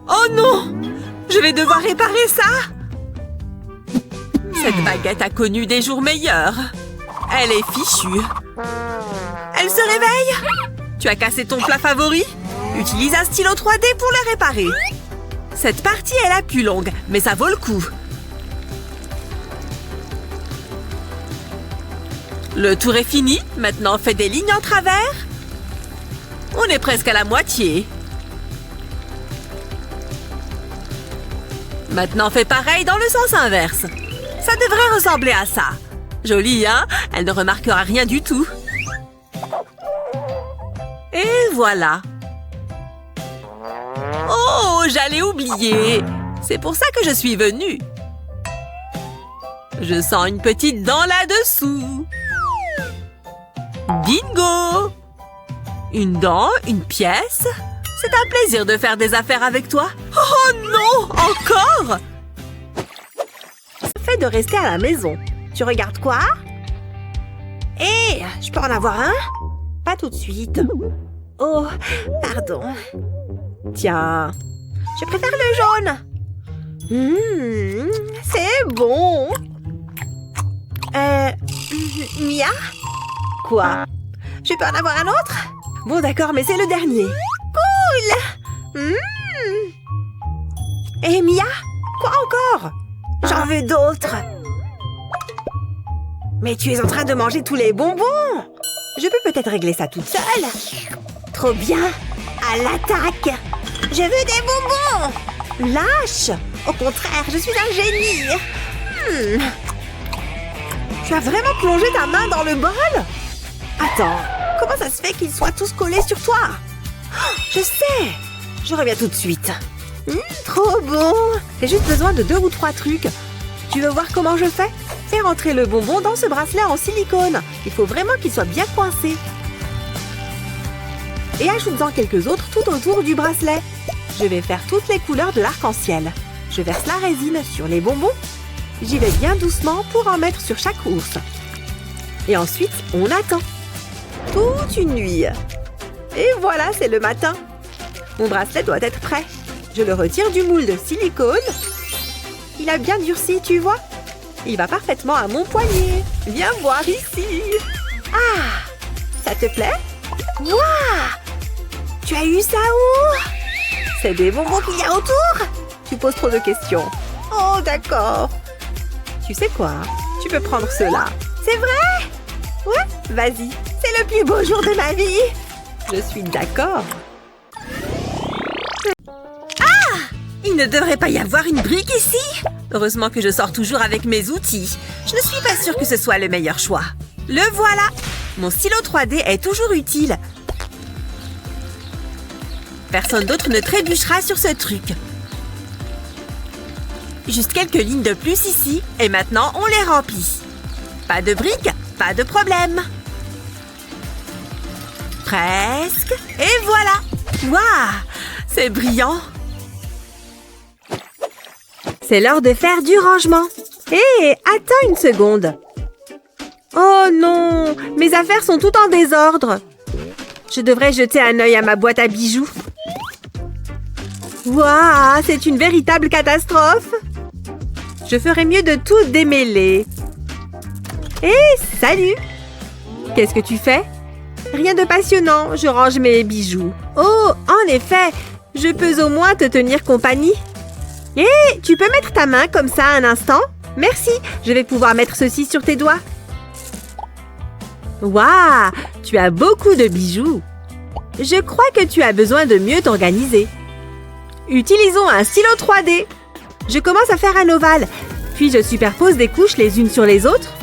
Oh non! Je vais devoir réparer ça. Cette baguette a connu des jours meilleurs. Elle est fichue. Elle se réveille. Tu as cassé ton plat favori? Utilise un stylo 3D pour le réparer. Cette partie est la plus longue, mais ça vaut le coup. Le tour est fini. Maintenant, fais des lignes en travers. On est presque à la moitié. Maintenant, fais pareil dans le sens inverse. Ça devrait ressembler à ça. Joli, hein? Elle ne remarquera rien du tout. Et voilà. Oh, j'allais oublier. C'est pour ça que je suis venue. Je sens une petite dent là-dessous. Bingo! Une dent, une pièce. C'est un plaisir de faire des affaires avec toi. Oh non! Encore? Ça fait de rester à la maison. Tu regardes quoi? Hé, je peux en avoir un? Pas tout de suite. Oh, pardon. Tiens, je préfère le jaune. C'est bon. Mia? Quoi? Je peux en avoir un autre? Bon, d'accord, mais c'est le dernier. Cool! Et Mia? Quoi encore? J'en veux d'autres. Mais tu es en train de manger tous les bonbons. Je peux peut-être régler ça toute seule. Trop bien. À l'attaque. Je veux des bonbons. Lâche. Au contraire, je suis un génie. Tu as vraiment plongé ta main dans le bol? Attends, comment ça se fait qu'ils soient tous collés sur toi? Je sais. Je reviens tout de suite. Trop bon. J'ai juste besoin de 2 ou 3 trucs. Tu veux voir comment je fais? Fais rentrer le bonbon dans ce bracelet en silicone. Il faut vraiment qu'il soit bien coincé. Et ajoute-en quelques autres tout autour du bracelet. Je vais faire toutes les couleurs de l'arc-en-ciel. Je verse la résine sur les bonbons. J'y vais bien doucement pour en mettre sur chaque ours. Et ensuite, on attend. Toute une nuit. Et voilà, c'est le matin. Mon bracelet doit être prêt. Je le retire du moule de silicone. Il a bien durci, tu vois? Il va parfaitement à mon poignet. Viens voir ici. Ah! Ça te plaît? Waouh! Tu as eu ça où? C'est des bonbons qu'il y a autour? Tu poses trop de questions. Oh, d'accord. Tu sais quoi? Tu peux prendre cela. C'est vrai? Ouais, vas-y. C'est le plus beau jour de ma vie. Je suis d'accord. Ah! Il ne devrait pas y avoir une brique ici. Heureusement que je sors toujours avec mes outils. Je ne suis pas sûre que ce soit le meilleur choix. Le voilà. Mon stylo 3D est toujours utile. Personne d'autre ne trébuchera sur ce truc. Juste quelques lignes de plus ici. Et maintenant, on les remplit. Pas de briques, pas de problème. Presque. Et voilà. Waouh! C'est brillant. C'est l'heure de faire du rangement. Hé, attends une seconde. Oh non, mes affaires sont toutes en désordre. Je devrais jeter un œil à ma boîte à bijoux. Waouh, c'est une véritable catastrophe. Je ferais mieux de tout démêler. Hé, salut. Qu'est-ce que tu fais? Rien de passionnant, je range mes bijoux. Oh, en effet, je peux au moins te tenir compagnie. Hé, tu peux mettre ta main comme ça un instant? Merci, je vais pouvoir mettre ceci sur tes doigts. Waouh, tu as beaucoup de bijoux. Je crois que tu as besoin de mieux t'organiser. Utilisons un stylo 3D. Je commence à faire un ovale, puis je superpose des couches les unes sur les autres.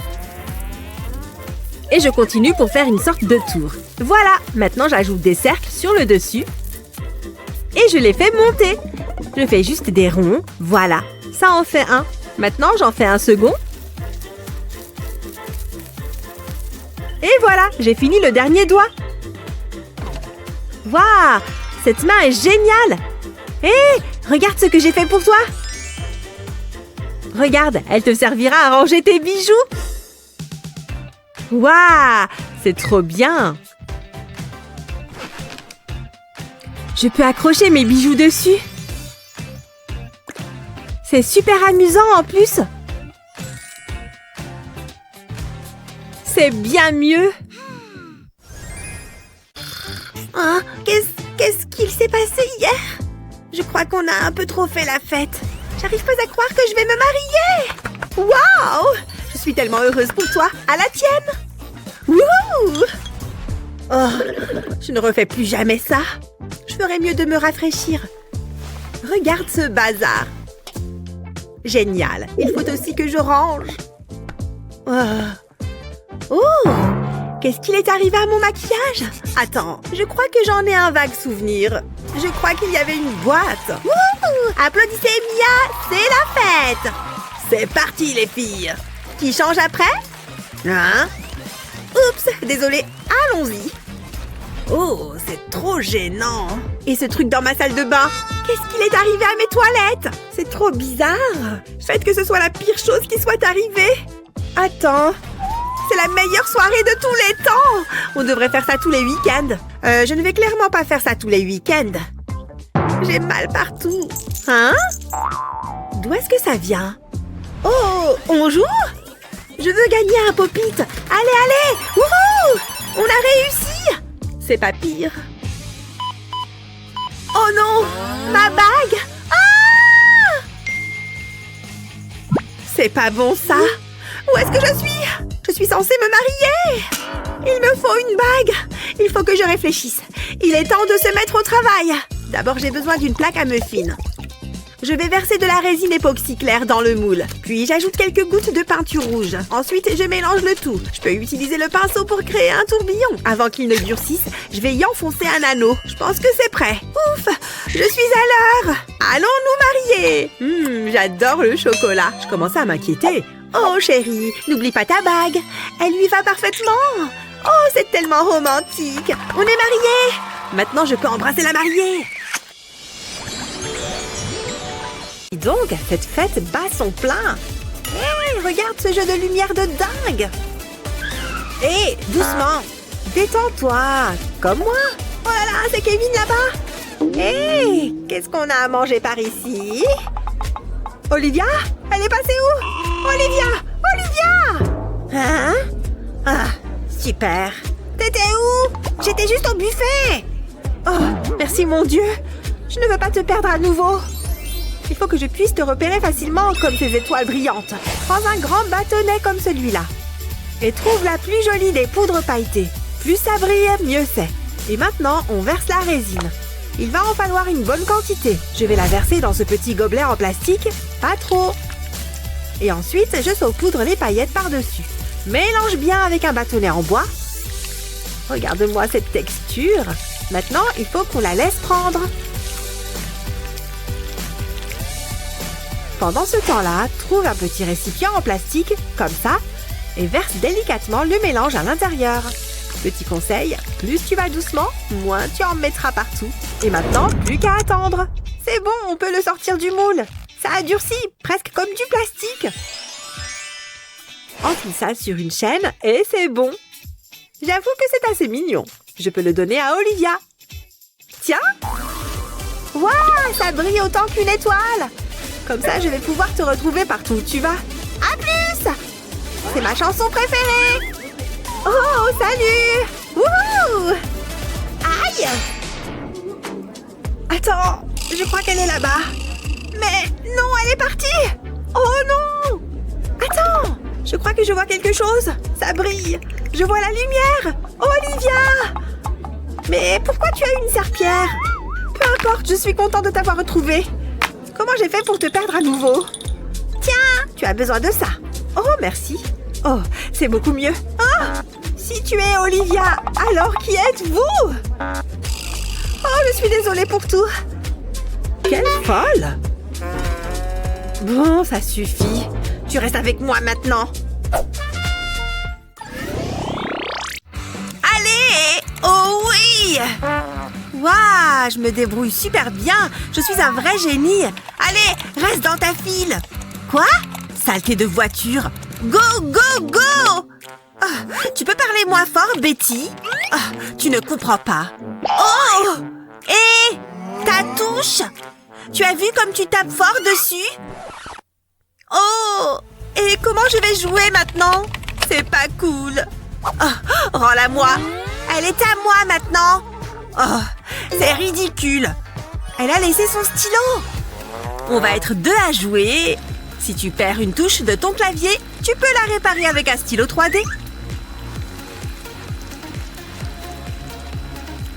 Et je continue pour faire une sorte de tour. Voilà, maintenant j'ajoute des cercles sur le dessus. Et je les fais monter. Je fais juste des ronds, voilà. Ça en fait un. Maintenant, j'en fais un second. Et voilà, j'ai fini le dernier doigt. Waouh, cette main est géniale. Hé, regarde ce que j'ai fait pour toi. Regarde, elle te servira à ranger tes bijoux. Waouh, c'est trop bien. Je peux accrocher mes bijoux dessus. C'est super amusant en plus. C'est bien mieux. Oh, qu'est-ce qu'il s'est passé hier? Je crois qu'on a un peu trop fait la fête. J'arrive pas à croire que je vais me marier. Waouh! Je suis tellement heureuse pour toi. À la tienne. Wouhou! Oh, je ne refais plus jamais ça. Je ferais mieux de me rafraîchir. Regarde ce bazar. Génial. Il faut aussi que je range. Oh! Qu'est-ce qu'il est arrivé à mon maquillage? Attends, je crois que j'en ai un vague souvenir. Je crois qu'il y avait une boîte. Wouhou! Applaudissez Mia, c'est la fête! C'est parti les filles! Qui change après? Hein? Oups, désolée, allons-y. Oh, c'est trop gênant. Et ce truc dans ma salle de bain? Qu'est-ce qu'il est arrivé à mes toilettes? C'est trop bizarre. Faites que ce soit la pire chose qui soit arrivée. Attends, c'est la meilleure soirée de tous les temps. On devrait faire ça tous les week-ends. Je ne vais clairement pas faire ça tous les week-ends. j'ai mal partout. Hein? D'où est-ce que ça vient? Oh, on joue? Je veux gagner un pop-it. Allez! Wouhou! On a réussi! C'est pas pire. Oh non! Ma bague! Ah! C'est pas bon ça! Où est-ce que je suis? Je suis censée me marier! Il me faut une bague! Il faut que je réfléchisse. Il est temps de se mettre au travail. D'abord, j'ai besoin d'une plaque à muffin. Je vais verser de la résine époxy claire dans le moule. Puis, j'ajoute quelques gouttes de peinture rouge. Ensuite, je mélange le tout. Je peux utiliser le pinceau pour créer un tourbillon. Avant qu'il ne durcisse, je vais y enfoncer un anneau. Je pense que c'est prêt. Ouf! Je suis à l'heure! Allons nous marier! J'adore le chocolat. Je commençais à m'inquiéter. Oh, chérie, n'oublie pas ta bague. Elle lui va parfaitement. Oh, c'est tellement romantique. On est mariés. Maintenant, je peux embrasser la mariée. Dis donc, cette fête bat son plein. Hey, regarde ce jeu de lumière de dingue. Hé, doucement. Détends-toi, comme moi. Oh là là, c'est Kevin là-bas. Hé, qu'est-ce qu'on a à manger par ici? Olivia? Elle est passée où? Olivia! Hein? Ah, super. T'étais où? J'étais juste au buffet. Oh, merci mon Dieu. Je ne veux pas te perdre à nouveau. Il faut que je puisse te repérer facilement comme ces étoiles brillantes. Prends un grand bâtonnet comme celui-là. Et trouve la plus jolie des poudres pailletées. Plus ça brille, mieux c'est. Et maintenant, on verse la résine. Il va en falloir une bonne quantité. Je vais la verser dans ce petit gobelet en plastique. Pas trop. Et ensuite, je saupoudre les paillettes par-dessus. Mélange bien avec un bâtonnet en bois. Regarde-moi cette texture. Maintenant, il faut qu'on la laisse prendre. Pendant ce temps-là, trouve un petit récipient en plastique, comme ça, et verse délicatement le mélange à l'intérieur. Petit conseil, plus tu vas doucement, moins tu en mettras partout. Et maintenant, plus qu'à attendre. C'est bon, on peut le sortir du moule. Ça a durci, presque comme du plastique. Enfile ça sur une chaîne et c'est bon. J'avoue que c'est assez mignon. Je peux le donner à Olivia. Tiens! Waouh, ça brille autant qu'une étoile! Comme ça, je vais pouvoir te retrouver partout où tu vas. À plus! C'est ma chanson préférée! Oh, salut! Wouhou! Aïe! Attends, je crois qu'elle est là-bas. Mais non, elle est partie! Oh non! Attends! Je crois que je vois quelque chose. Ça brille. Je vois la lumière. Olivia! Mais pourquoi tu as une serpillière? Peu importe, je suis contente de t'avoir retrouvée. Comment j'ai fait pour te perdre à nouveau? Tiens, tu as besoin de ça. Oh, merci. Oh, c'est beaucoup mieux. Oh, si tu es Olivia, alors qui êtes-vous? Oh, je suis désolée pour tout. Quelle folle! Bon, ça suffit. Tu restes avec moi maintenant. Allez! Oh oui! Waouh, je me débrouille super bien. Je suis un vrai génie. Allez, reste dans ta file. Quoi? Saleté de voiture. Go, go, go! Oh, tu peux parler moins fort, Betty? Oh, tu ne comprends pas. Oh! Hé! Ta touche! Tu as vu comme tu tapes fort dessus? Oh! Et comment je vais jouer maintenant? C'est pas cool. Oh, rends-la-moi. Elle est à moi maintenant. Oh, c'est ridicule. Elle a laissé son stylo. On va être deux à jouer. Si tu perds une touche de ton clavier, tu peux la réparer avec un stylo 3D.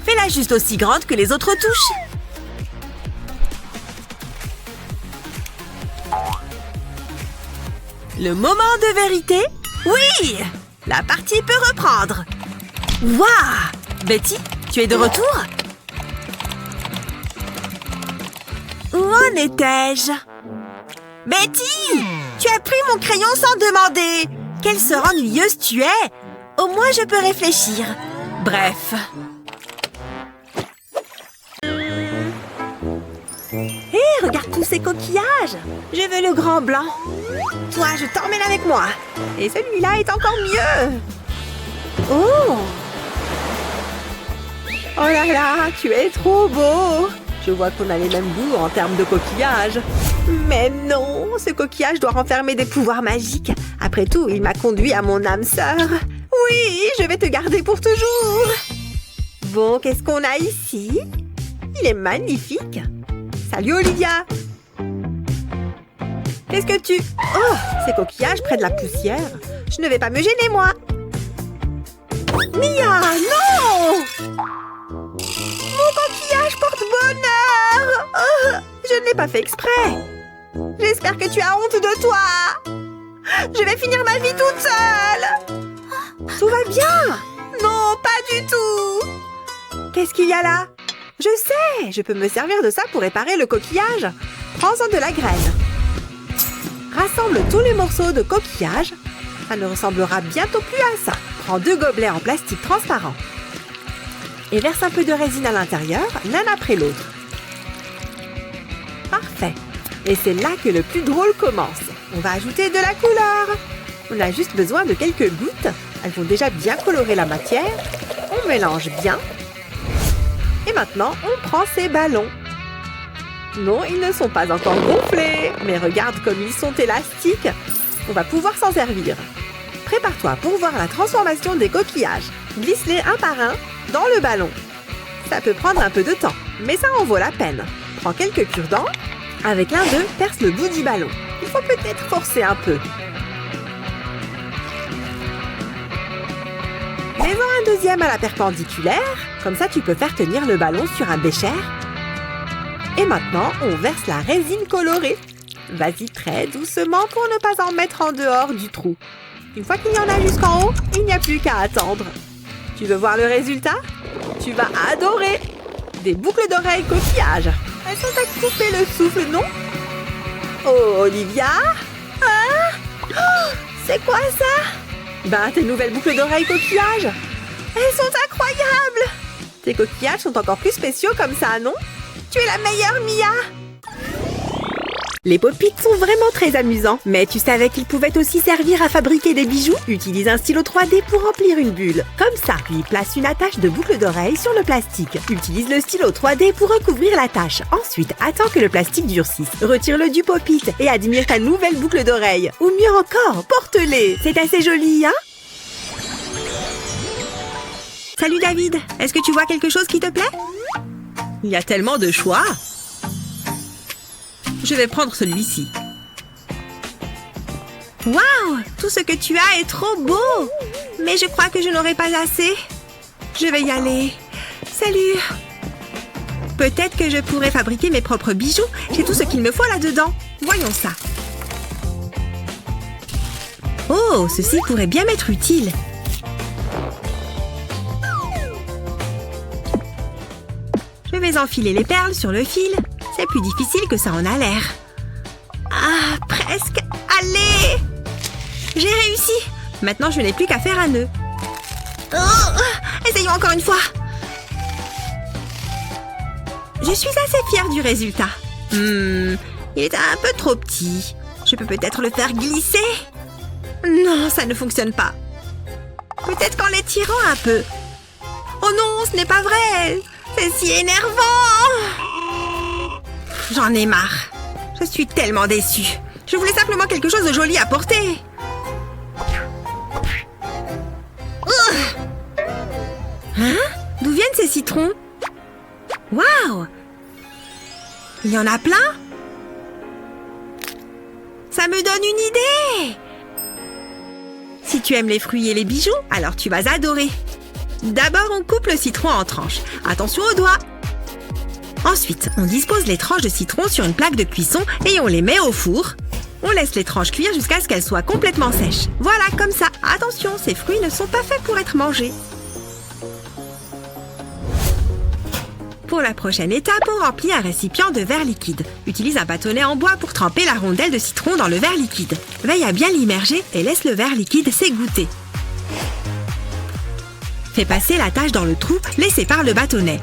Fais-la juste aussi grande que les autres touches. Le moment de vérité? Oui! La partie peut reprendre. Waouh! Betty, tu es de retour? Où en étais-je? Betty! Tu as pris mon crayon sans demander! Quelle sœur ennuyeuse tu es! Au moins je peux réfléchir. Bref. Hé, regarde tous ces coquillages! Je veux le grand blanc. Toi, je t'emmène avec moi. Et celui-là est encore mieux. Oh! Oh là là, tu es trop beau! Je vois qu'on a les mêmes goûts en termes de coquillage. Mais non, ce coquillage doit renfermer des pouvoirs magiques. Après tout, il m'a conduit à mon âme sœur. Oui, je vais te garder pour toujours. Bon, qu'est-ce qu'on a ici? Il est magnifique. Salut Olivia. Qu'est-ce que tu... Oh, ces coquillages près de la poussière. Je ne vais pas me gêner, moi. Mia, non! Mon coquillage porte bonheur! Oh, je ne l'ai pas fait exprès. J'espère que tu as honte de toi. Je vais finir ma vie toute seule. Tout va bien? Non, pas du tout. Qu'est-ce qu'il y a là? Je sais, je peux me servir de ça pour réparer le coquillage. Prends-en de la graine. Rassemble tous les morceaux de coquillage. Ça ne ressemblera bientôt plus à ça. Prends 2 gobelets en plastique transparent. Et verse un peu de résine à l'intérieur, l'un après l'autre. Parfait. Et c'est là que le plus drôle commence. On va ajouter de la couleur. On a juste besoin de quelques gouttes. Elles vont déjà bien colorer la matière. On mélange bien. Et maintenant, on prend ces ballons. Non, ils ne sont pas encore gonflés. Mais regarde comme ils sont élastiques. On va pouvoir s'en servir. Prépare-toi pour voir la transformation des coquillages. Glisse-les un par un dans le ballon. Ça peut prendre un peu de temps, mais ça en vaut la peine. Prends quelques cure-dents. Avec l'un d'eux, perce le bout du ballon. Il faut peut-être forcer un peu. Mets-en un deuxième à la perpendiculaire. Comme ça, tu peux faire tenir le ballon sur un bécher. Et maintenant, on verse la résine colorée. Vas-y très doucement pour ne pas en mettre en dehors du trou. Une fois qu'il y en a jusqu'en haut, il n'y a plus qu'à attendre. Tu veux voir le résultat? Tu vas adorer! Des boucles d'oreilles coquillage. Elles sont à couper le souffle, non? Oh, Olivia? Hein? Oh, c'est quoi ça? Ben, tes nouvelles boucles d'oreilles coquillage. Elles sont incroyables! Tes coquillages sont encore plus spéciaux comme ça, non? Tu es la meilleure, Mia! Les pop-it sont vraiment très amusants. Mais tu savais qu'ils pouvaient aussi servir à fabriquer des bijoux? Utilise un stylo 3D pour remplir une bulle. Comme ça, puis place une attache de boucle d'oreille sur le plastique. Utilise le stylo 3D pour recouvrir la tâche. Ensuite, attends que le plastique durcisse. Retire-le du pop-it et admire ta nouvelle boucle d'oreille. Ou mieux encore, porte-les. C'est assez joli, hein? Salut David, est-ce que tu vois quelque chose qui te plaît? Il y a tellement de choix. Je vais prendre celui-ci. Waouh! Tout ce que tu as est trop beau! Mais je crois que je n'aurai pas assez. Je vais y aller. Salut! Peut-être que je pourrais fabriquer mes propres bijoux. J'ai tout ce qu'il me faut là-dedans. Voyons ça. Oh, ceci pourrait bien m'être utile. Je vais enfiler les perles sur le fil. C'est plus difficile que ça en a l'air. Ah, presque. Allez! J'ai réussi. Maintenant, je n'ai plus qu'à faire un nœud. Oh, essayons encore une fois. Je suis assez fière du résultat. Il est un peu trop petit. Je peux peut-être le faire glisser. Non, ça ne fonctionne pas. Peut-être qu'en l'étirant un peu. Oh non, ce n'est pas vrai. C'est si énervant. J'en ai marre. Je suis tellement déçue. Je voulais simplement quelque chose de joli à porter. Hein? D'où viennent ces citrons? Waouh! Il y en a plein? Ça me donne une idée! Si tu aimes les fruits et les bijoux, alors tu vas adorer. D'abord, on coupe le citron en tranches. Attention aux doigts! Ensuite, on dispose les tranches de citron sur une plaque de cuisson et on les met au four. On laisse les tranches cuire jusqu'à ce qu'elles soient complètement sèches. Voilà, comme ça. Attention, ces fruits ne sont pas faits pour être mangés. Pour la prochaine étape, on remplit un récipient de verre liquide. Utilise un bâtonnet en bois pour tremper la rondelle de citron dans le verre liquide. Veille à bien l'immerger et laisse le verre liquide s'égoutter. Fais passer la tâche dans le trou laissé par le bâtonnet.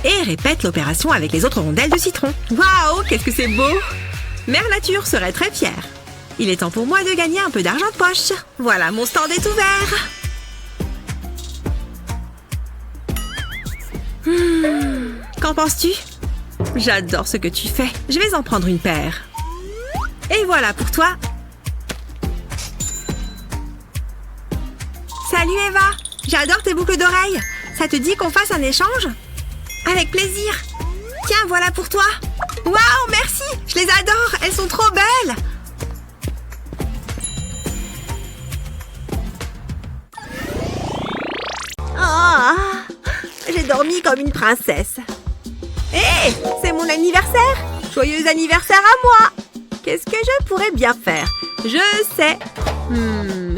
Et répète l'opération avec les autres rondelles de citron. Waouh, qu'est-ce que c'est beau! Mère Nature serait très fière. Il est temps pour moi de gagner un peu d'argent de poche. Voilà, mon stand est ouvert. Qu'en penses-tu? J'adore ce que tu fais. Je vais en prendre une paire. Et voilà pour toi. Salut Eva. J'adore tes boucles d'oreilles. Ça te dit qu'on fasse un échange? Avec plaisir. Tiens, voilà pour toi. Waouh, merci. Je les adore. Elles sont trop belles. Ah, j'ai dormi comme une princesse. Hé, c'est mon anniversaire. Joyeux anniversaire à moi. Qu'est-ce que je pourrais bien faire? Je sais.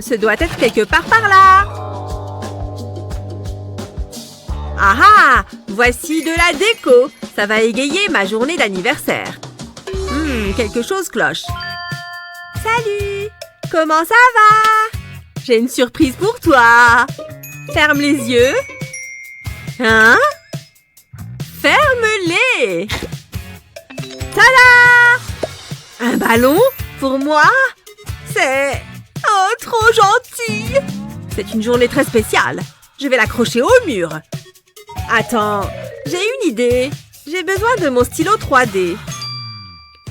Ce doit être quelque part par là. Ah ah, voici de la déco. Ça va égayer ma journée d'anniversaire. Quelque chose cloche. Salut. Comment ça va? J'ai une surprise pour toi. Ferme les yeux. Hein? Ferme-les. Tada! Un ballon? Pour moi? C'est... Oh, trop gentil! C'est une journée très spéciale. Je vais l'accrocher au mur. Attends, j'ai une idée. J'ai besoin de mon stylo 3D.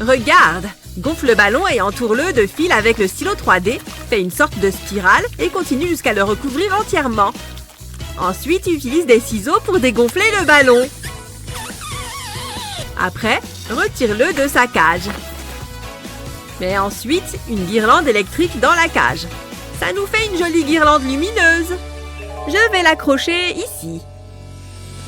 Regarde, gonfle le ballon et entoure-le de fil avec le stylo 3D, fais une sorte de spirale et continue jusqu'à le recouvrir entièrement. Ensuite, utilise des ciseaux pour dégonfler le ballon. Après, retire-le de sa cage. Mets ensuite une guirlande électrique dans la cage. Ça nous fait une jolie guirlande lumineuse. Je vais l'accrocher ici.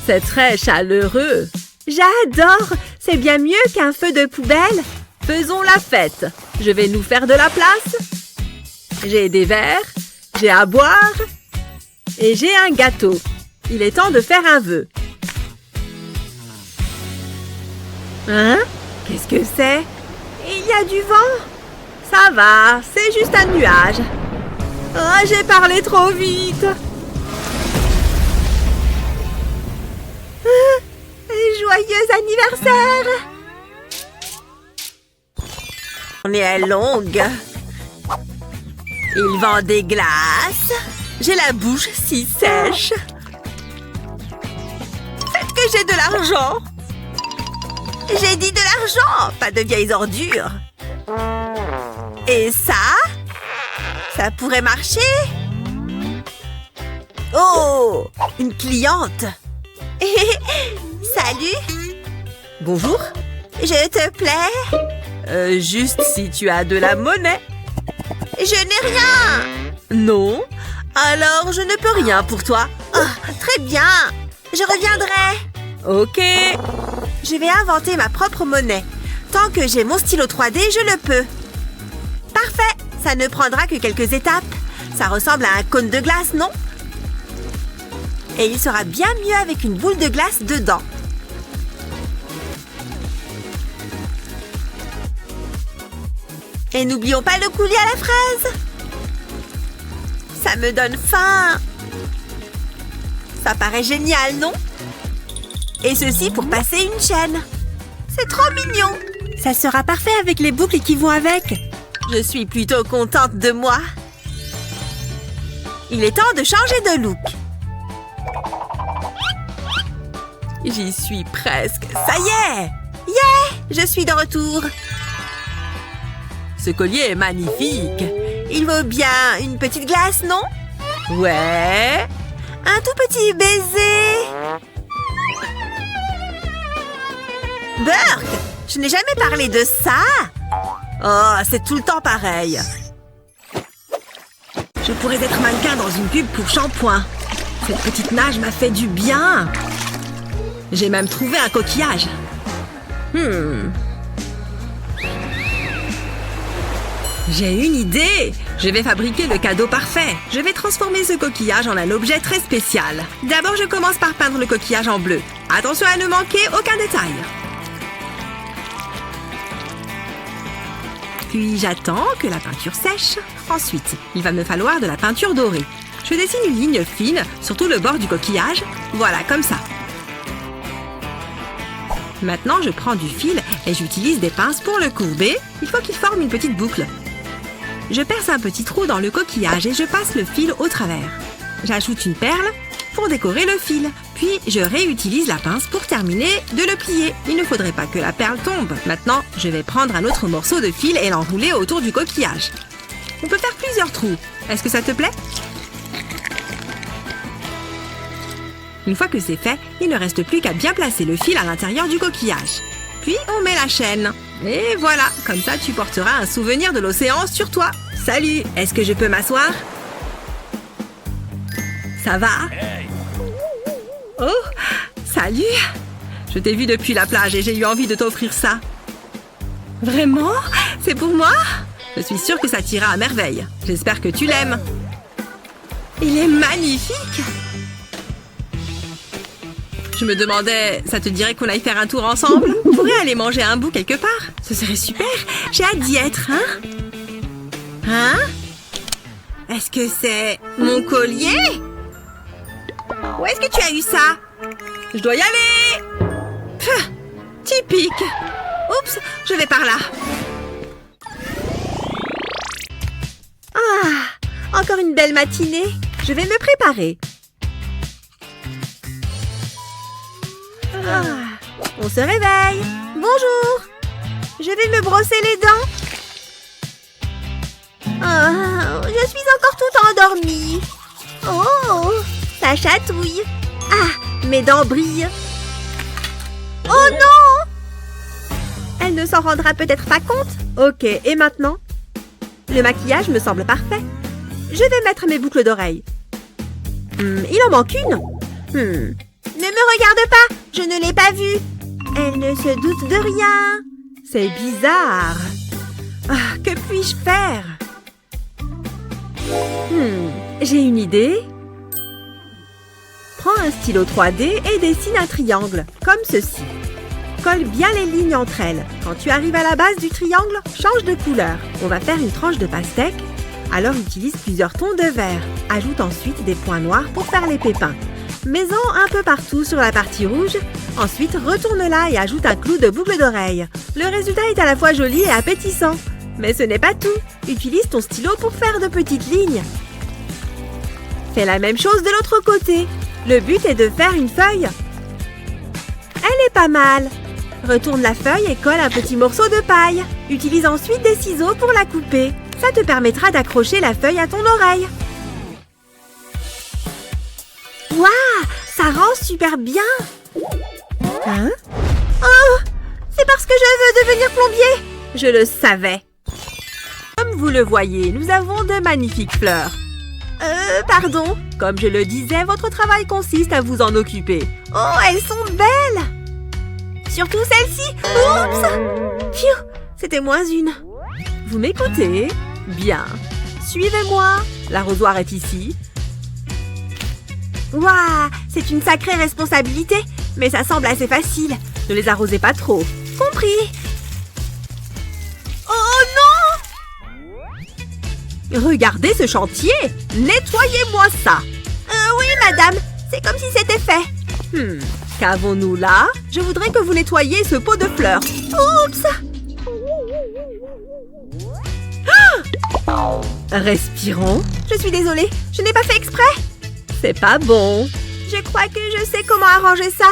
C'est très chaleureux. J'adore! C'est bien mieux qu'un feu de poubelle. Faisons la fête. Je vais nous faire de la place. J'ai des verres, j'ai à boire et j'ai un gâteau. Il est temps de faire un vœu. Hein? Qu'est-ce que c'est? Il y a du vent? Ça va, c'est juste un nuage. Oh, j'ai parlé trop vite. Joyeux anniversaire! On est longue. Il vend des glaces. J'ai la bouche si sèche. Faites que j'ai de l'argent. J'ai dit de l'argent, pas de vieilles ordures. Et ça? Ça pourrait marcher? Oh! Une cliente! Salut! Bonjour! Je te plais? Juste si tu as de la monnaie. Je n'ai rien! Non? Alors je ne peux rien pour toi. Oh, très bien! Je reviendrai! Ok! Je vais inventer ma propre monnaie. Tant que j'ai mon stylo 3D, je le peux. Parfait! Ça ne prendra que quelques étapes. Ça ressemble à un cône de glace, non? Et il sera bien mieux avec une boule de glace dedans. Et n'oublions pas le coulis à la fraise. Ça me donne faim. Ça paraît génial, non? Et ceci pour passer une chaîne. C'est trop mignon. Ça sera parfait avec les boucles qui vont avec. Je suis plutôt contente de moi. Il est temps de changer de look. J'y suis presque. Ça y est! Yeah! Je suis de retour. Ce collier est magnifique. Il vaut bien une petite glace, non? Ouais. Un tout petit baiser. Burk! Je n'ai jamais parlé de ça. Oh, c'est tout le temps pareil. Je pourrais être mannequin dans une pub pour shampoing. Cette petite nage m'a fait du bien. J'ai même trouvé un coquillage. J'ai une idée. Je vais fabriquer le cadeau parfait. Je vais transformer ce coquillage en un objet très spécial. D'abord, je commence par peindre le coquillage en bleu. Attention à ne manquer aucun détail. Puis j'attends que la peinture sèche. Ensuite, il va me falloir de la peinture dorée. Je dessine une ligne fine sur tout le bord du coquillage. Voilà, comme ça. Maintenant, je prends du fil et j'utilise des pinces pour le courber. Il faut qu'il forme une petite boucle. Je perce un petit trou dans le coquillage et je passe le fil au travers. J'ajoute une perle pour décorer le fil. Puis, je réutilise la pince pour terminer de le plier. Il ne faudrait pas que la perle tombe. Maintenant, je vais prendre un autre morceau de fil et l'enrouler autour du coquillage. On peut faire plusieurs trous. Est-ce que ça te plaît? Une fois que c'est fait, il ne reste plus qu'à bien placer le fil à l'intérieur du coquillage. Puis, on met la chaîne. Et voilà, comme ça, tu porteras un souvenir de l'océan sur toi. Salut, est-ce que je peux m'asseoir? Ça va? Oh, salut! Je t'ai vu depuis la plage et j'ai eu envie de t'offrir ça. Vraiment? C'est pour moi? Je suis sûre que ça t'ira à merveille. J'espère que tu l'aimes. Il est magnifique! Je me demandais, ça te dirait qu'on aille faire un tour ensemble? On pourrait aller manger un bout quelque part. Ce serait super. J'ai hâte d'y être, hein? Hein? Est-ce que c'est mon collier? Où est-ce que tu as eu ça? Je dois y aller! Pff, typique! Oups, je vais par là. Ah, encore une belle matinée. Je vais me préparer. On se réveille. Bonjour. Je vais me brosser les dents. Je suis encore toute endormie. Oh, ça chatouille. Ah, mes dents brillent. Oh non! Elle ne s'en rendra peut-être pas compte. Ok, et maintenant? Le maquillage me semble parfait. Je vais mettre mes boucles d'oreilles. Il en manque une. Ne me regarde pas, je ne l'ai pas vue. Elle ne se doute de rien. C'est bizarre. Ah, que puis-je faire? J'ai une idée. Prends un stylo 3D et dessine un triangle, comme ceci. Colle bien les lignes entre elles. Quand tu arrives à la base du triangle, change de couleur. On va faire une tranche de pastèque. Alors utilise plusieurs tons de vert. Ajoute ensuite des points noirs pour faire les pépins. Mets-en un peu partout sur la partie rouge. Ensuite, retourne-la et ajoute un clou de boucle d'oreille. Le résultat est à la fois joli et appétissant. Mais ce n'est pas tout. Utilise ton stylo pour faire de petites lignes. Fais la même chose de l'autre côté. Le but est de faire une feuille. Elle est pas mal. Retourne la feuille et colle un petit morceau de paille. Utilise ensuite des ciseaux pour la couper. Ça te permettra d'accrocher la feuille à ton oreille. Waouh, ça rend super bien. Hein? Oh, c'est parce que je veux devenir plombier. Je le savais. Comme vous le voyez, nous avons de magnifiques fleurs. Pardon. Comme je le disais, votre travail consiste à vous en occuper. Oh, elles sont belles. Surtout celle-ci. Oups. Pfiou, c'était moins une. Vous m'écoutez? Bien. Suivez-moi. L'arrosoir est ici. Waouh, c'est une sacrée responsabilité, mais ça semble assez facile. Ne les arrosez pas trop. Compris. Oh non! Regardez ce chantier. Nettoyez-moi ça. Oui, madame. C'est comme si c'était fait. Qu'avons-nous là? Je voudrais que vous nettoyiez ce pot de fleurs. Oups! Ah! Respirons. Je suis désolée. Je n'ai pas fait exprès. C'est pas bon. Je crois que je sais comment arranger ça.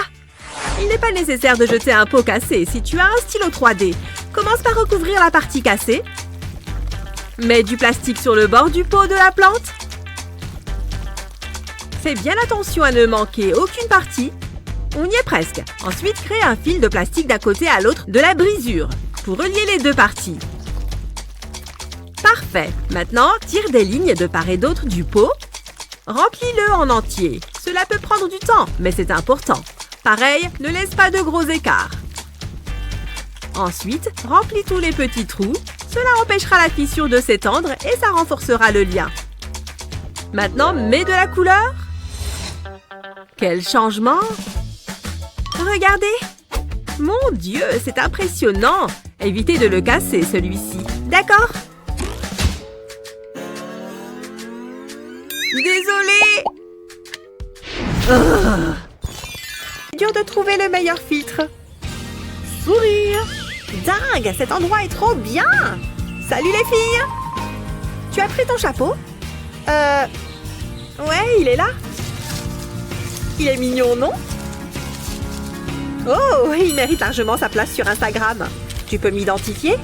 Il n'est pas nécessaire de jeter un pot cassé si tu as un stylo 3D. Commence par recouvrir la partie cassée. Mets du plastique sur le bord du pot de la plante. Fais bien attention à ne manquer aucune partie. On y est presque. Ensuite, crée un fil de plastique d'un côté à l'autre de la brisure pour relier les deux parties. Parfait. Maintenant, tire des lignes de part et d'autre du pot. Remplis-le en entier. Cela peut prendre du temps, mais c'est important. Pareil, ne laisse pas de gros écarts. Ensuite, remplis tous les petits trous. Cela empêchera la fissure de s'étendre et ça renforcera le lien. Maintenant, mets de la couleur. Quel changement! Regardez! Mon Dieu, c'est impressionnant! Évitez de le casser, celui-ci. D'accord? Désolée! C'est dur de trouver le meilleur filtre. Sourire! Dingue, cet endroit est trop bien! Salut les filles! Tu as pris ton chapeau? Ouais, il est là. Il est mignon, non? Oh, il mérite largement sa place sur Instagram. Tu peux m'identifier?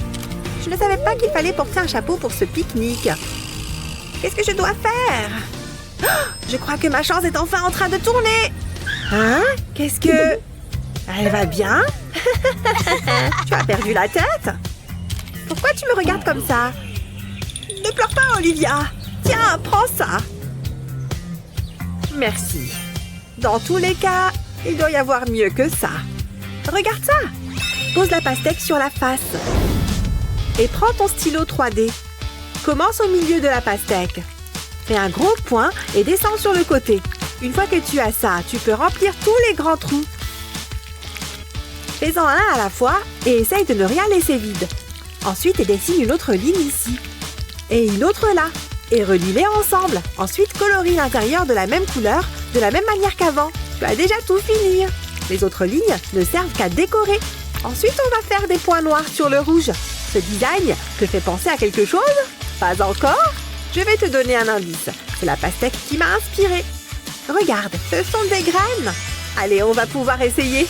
Je ne savais pas qu'il fallait porter un chapeau pour ce pique-nique. Qu'est-ce que je dois faire? Oh, je crois que ma chance est enfin en train de tourner. Hein? Qu'est-ce que... Elle va bien? Tu as perdu la tête? Pourquoi tu me regardes comme ça? Ne pleure pas, Olivia. Tiens, prends ça. Merci. Dans tous les cas, il doit y avoir mieux que ça. Regarde ça. Pose la pastèque sur la face. Et prends ton stylo 3D. Commence au milieu de la pastèque. Fais un gros point et descends sur le côté. Une fois que tu as ça, tu peux remplir tous les grands trous. Fais-en un à la fois et essaye de ne rien laisser vide. Ensuite, dessine une autre ligne ici. Et une autre là. Et relie-les ensemble. Ensuite, colorie l'intérieur de la même couleur, de la même manière qu'avant. Tu as déjà tout fini. Les autres lignes ne servent qu'à décorer. Ensuite, on va faire des points noirs sur le rouge. Ce design te fait penser à quelque chose? Pas encore? Je vais te donner un indice. C'est la pastèque qui m'a inspirée. Regarde, ce sont des graines. Allez, on va pouvoir essayer.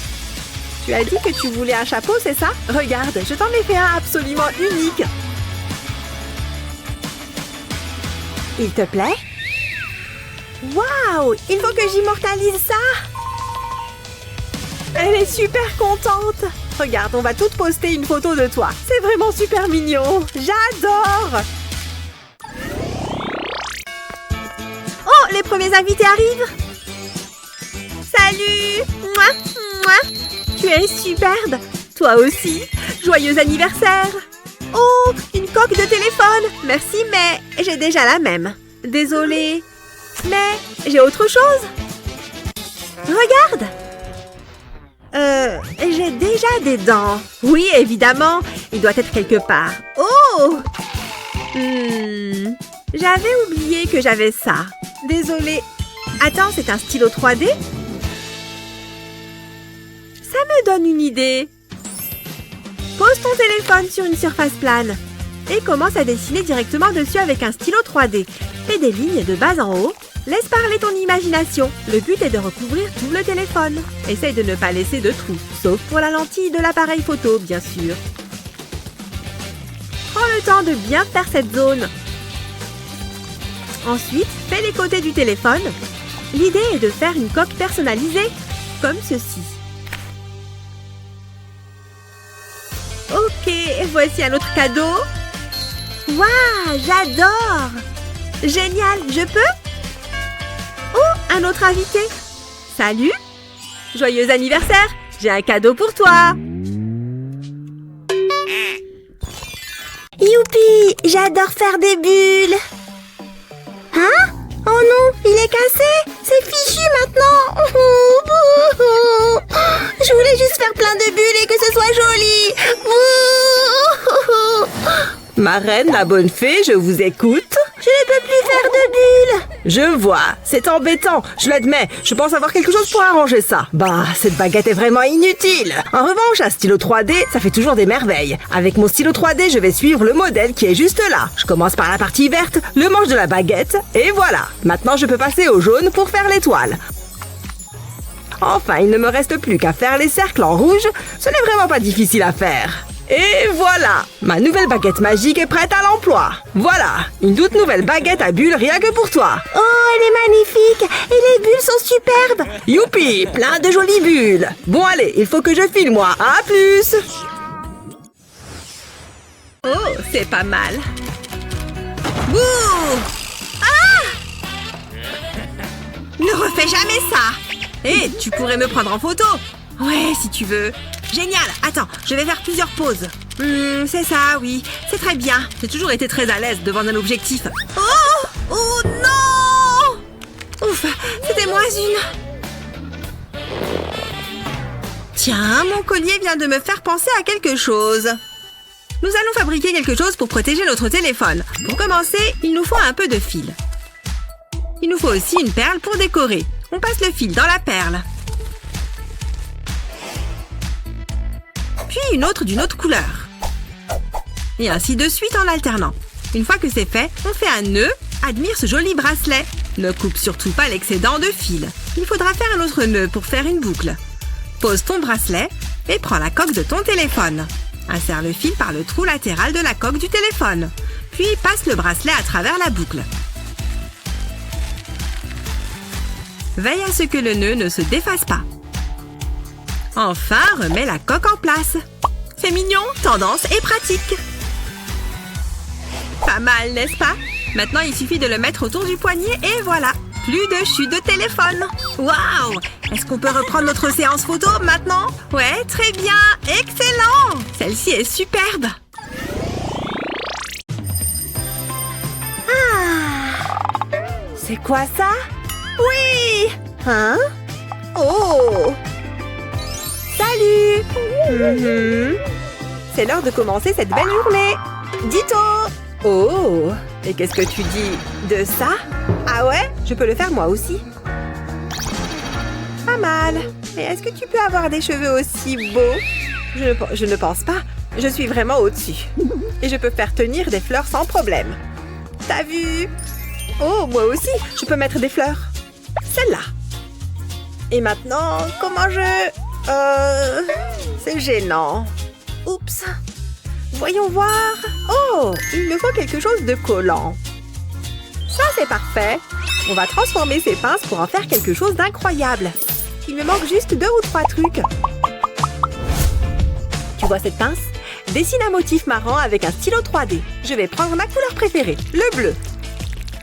Tu as dit que tu voulais un chapeau, c'est ça? Regarde, je t'en ai fait un absolument unique. Il te plaît? Waouh! Il faut que j'immortalise ça! Elle est super contente! Regarde, on va toutes poster une photo de toi. C'est vraiment super mignon! J'adore! Oh, les premiers invités arrivent! Salut! Mouah, mouah. Tu es superbe! Toi aussi! Joyeux anniversaire! Oh, une coque de téléphone! Merci, mais j'ai déjà la même. Désolée, mais j'ai autre chose. Regarde! J'ai déjà des dents. Oui, évidemment, il doit être quelque part. Oh! J'avais oublié que j'avais ça. Désolée. Attends, c'est un stylo 3D? Ça me donne une idée. Pose ton téléphone sur une surface plane et commence à dessiner directement dessus avec un stylo 3D. Fais des lignes de bas en haut. Laisse parler ton imagination. Le but est de recouvrir tout le téléphone. Essaye de ne pas laisser de trous, sauf pour la lentille de l'appareil photo, bien sûr. Prends le temps de bien faire cette zone. Ensuite, fais les côtés du téléphone. L'idée est de faire une coque personnalisée, comme ceci. Ok, voici un autre cadeau. Waouh, j'adore! Génial, je peux? Oh, un autre invité. Salut! Joyeux anniversaire! J'ai un cadeau pour toi! Youpi! J'adore faire des bulles! Hein? Oh non, il est cassé! C'est fichu maintenant! Je voulais juste faire plein de bulles et que ce soit joli! Ma reine, la bonne fée, je vous écoute. Je ne peux plus faire de bulles! Je vois, c'est embêtant, je l'admets. Je pense avoir quelque chose pour arranger ça. Bah, cette baguette est vraiment inutile. En revanche, un stylo 3D, ça fait toujours des merveilles. Avec mon stylo 3D, je vais suivre le modèle qui est juste là. Je commence par la partie verte, le manche de la baguette, et voilà. Maintenant, je peux passer au jaune pour faire l'étoile. Enfin, il ne me reste plus qu'à faire les cercles en rouge. Ce n'est vraiment pas difficile à faire. Et voilà, ma nouvelle baguette magique est prête à l'emploi. Voilà, une toute nouvelle baguette à bulles rien que pour toi. Oh, elle est magnifique! Et les bulles sont superbes! Youpi, plein de jolies bulles. Bon allez, il faut que je file moi. À plus. Oh, c'est pas mal. Bouh! Ne refais jamais ça! Hé, tu pourrais me prendre en photo. Ouais, si tu veux. Génial. Attends, je vais faire plusieurs poses. C'est ça, oui. C'est très bien. J'ai toujours été très à l'aise devant un objectif. Oh! Oh non! Ouf, c'était moins une. Tiens, mon collier vient de me faire penser à quelque chose. Nous allons fabriquer quelque chose pour protéger notre téléphone. Pour commencer, il nous faut un peu de fil. Il nous faut aussi une perle pour décorer. On passe le fil dans la perle. Puis une autre d'une autre couleur. Et ainsi de suite en alternant. Une fois que c'est fait, on fait un nœud. Admire ce joli bracelet. Ne coupe surtout pas l'excédent de fil. Il faudra faire un autre nœud pour faire une boucle. Pose ton bracelet et prends la coque de ton téléphone. Insère le fil par le trou latéral de la coque du téléphone. Puis passe le bracelet à travers la boucle. Veille à ce que le nœud ne se défasse pas. Enfin, remets la coque en place. C'est mignon, tendance et pratique. Pas mal, n'est-ce pas? Maintenant, il suffit de le mettre autour du poignet et voilà. Plus de chute de téléphone. Waouh! Est-ce qu'on peut reprendre notre séance photo maintenant? Ouais, très bien. Excellent! Celle-ci est superbe. C'est quoi ça? Oui! Hein? Oh! Salut! C'est l'heure de commencer cette belle journée. Ditto! Oh! Et qu'est-ce que tu dis de ça? Ah ouais? Je peux le faire moi aussi. Pas mal. Mais est-ce que tu peux avoir des cheveux aussi beaux? Je ne pense pas. Je suis vraiment au-dessus. Et je peux faire tenir des fleurs sans problème. T'as vu? Oh, moi aussi, je peux mettre des fleurs. Celle-là. Et maintenant, comment je... C'est gênant. Oups. Voyons voir. Oh, il me faut quelque chose de collant. Ça, c'est parfait. On va transformer ces pinces pour en faire quelque chose d'incroyable. Il me manque juste 2 ou 3 trucs. Tu vois cette pince? Dessine un motif marrant avec un stylo 3D. Je vais prendre ma couleur préférée, le bleu.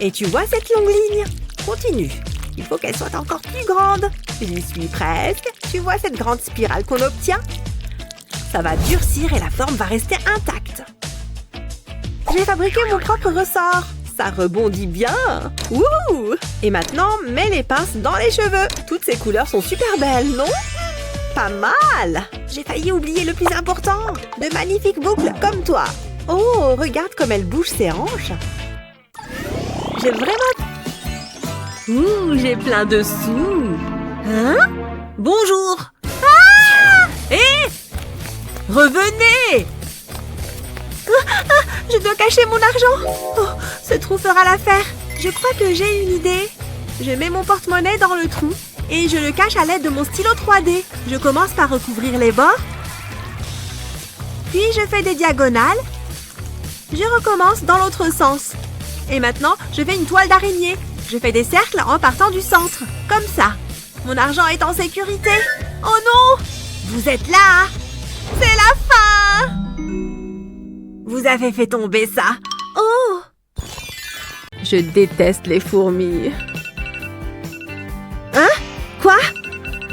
Et tu vois cette longue ligne? Continue. Il faut qu'elle soit encore plus grande. J'y suis presque. Tu vois cette grande spirale qu'on obtient? Ça va durcir et la forme va rester intacte. J'ai fabriqué mon propre ressort. Ça rebondit bien. Ouh! Et maintenant, mets les pinces dans les cheveux. Toutes ces couleurs sont super belles, non? Pas mal! J'ai failli oublier le plus important. De magnifiques boucles comme toi. Oh, regarde comme elle bouge ses hanches. J'ai vraiment... Ouh, j'ai plein de sous. Hein? Bonjour. Ah! Hé! Revenez! Je dois cacher mon argent. Oh, ce trou fera l'affaire. Je crois que j'ai une idée. Je mets mon porte-monnaie dans le trou et je le cache à l'aide de mon stylo 3D. Je commence par recouvrir les bords. Puis je fais des diagonales. Je recommence dans l'autre sens. Et maintenant, je fais une toile d'araignée. Je fais des cercles en partant du centre. Comme ça. Mon argent est en sécurité. Oh non! Vous êtes là! C'est la fin! Vous avez fait tomber ça. Oh! Je déteste les fourmis. Hein? Quoi?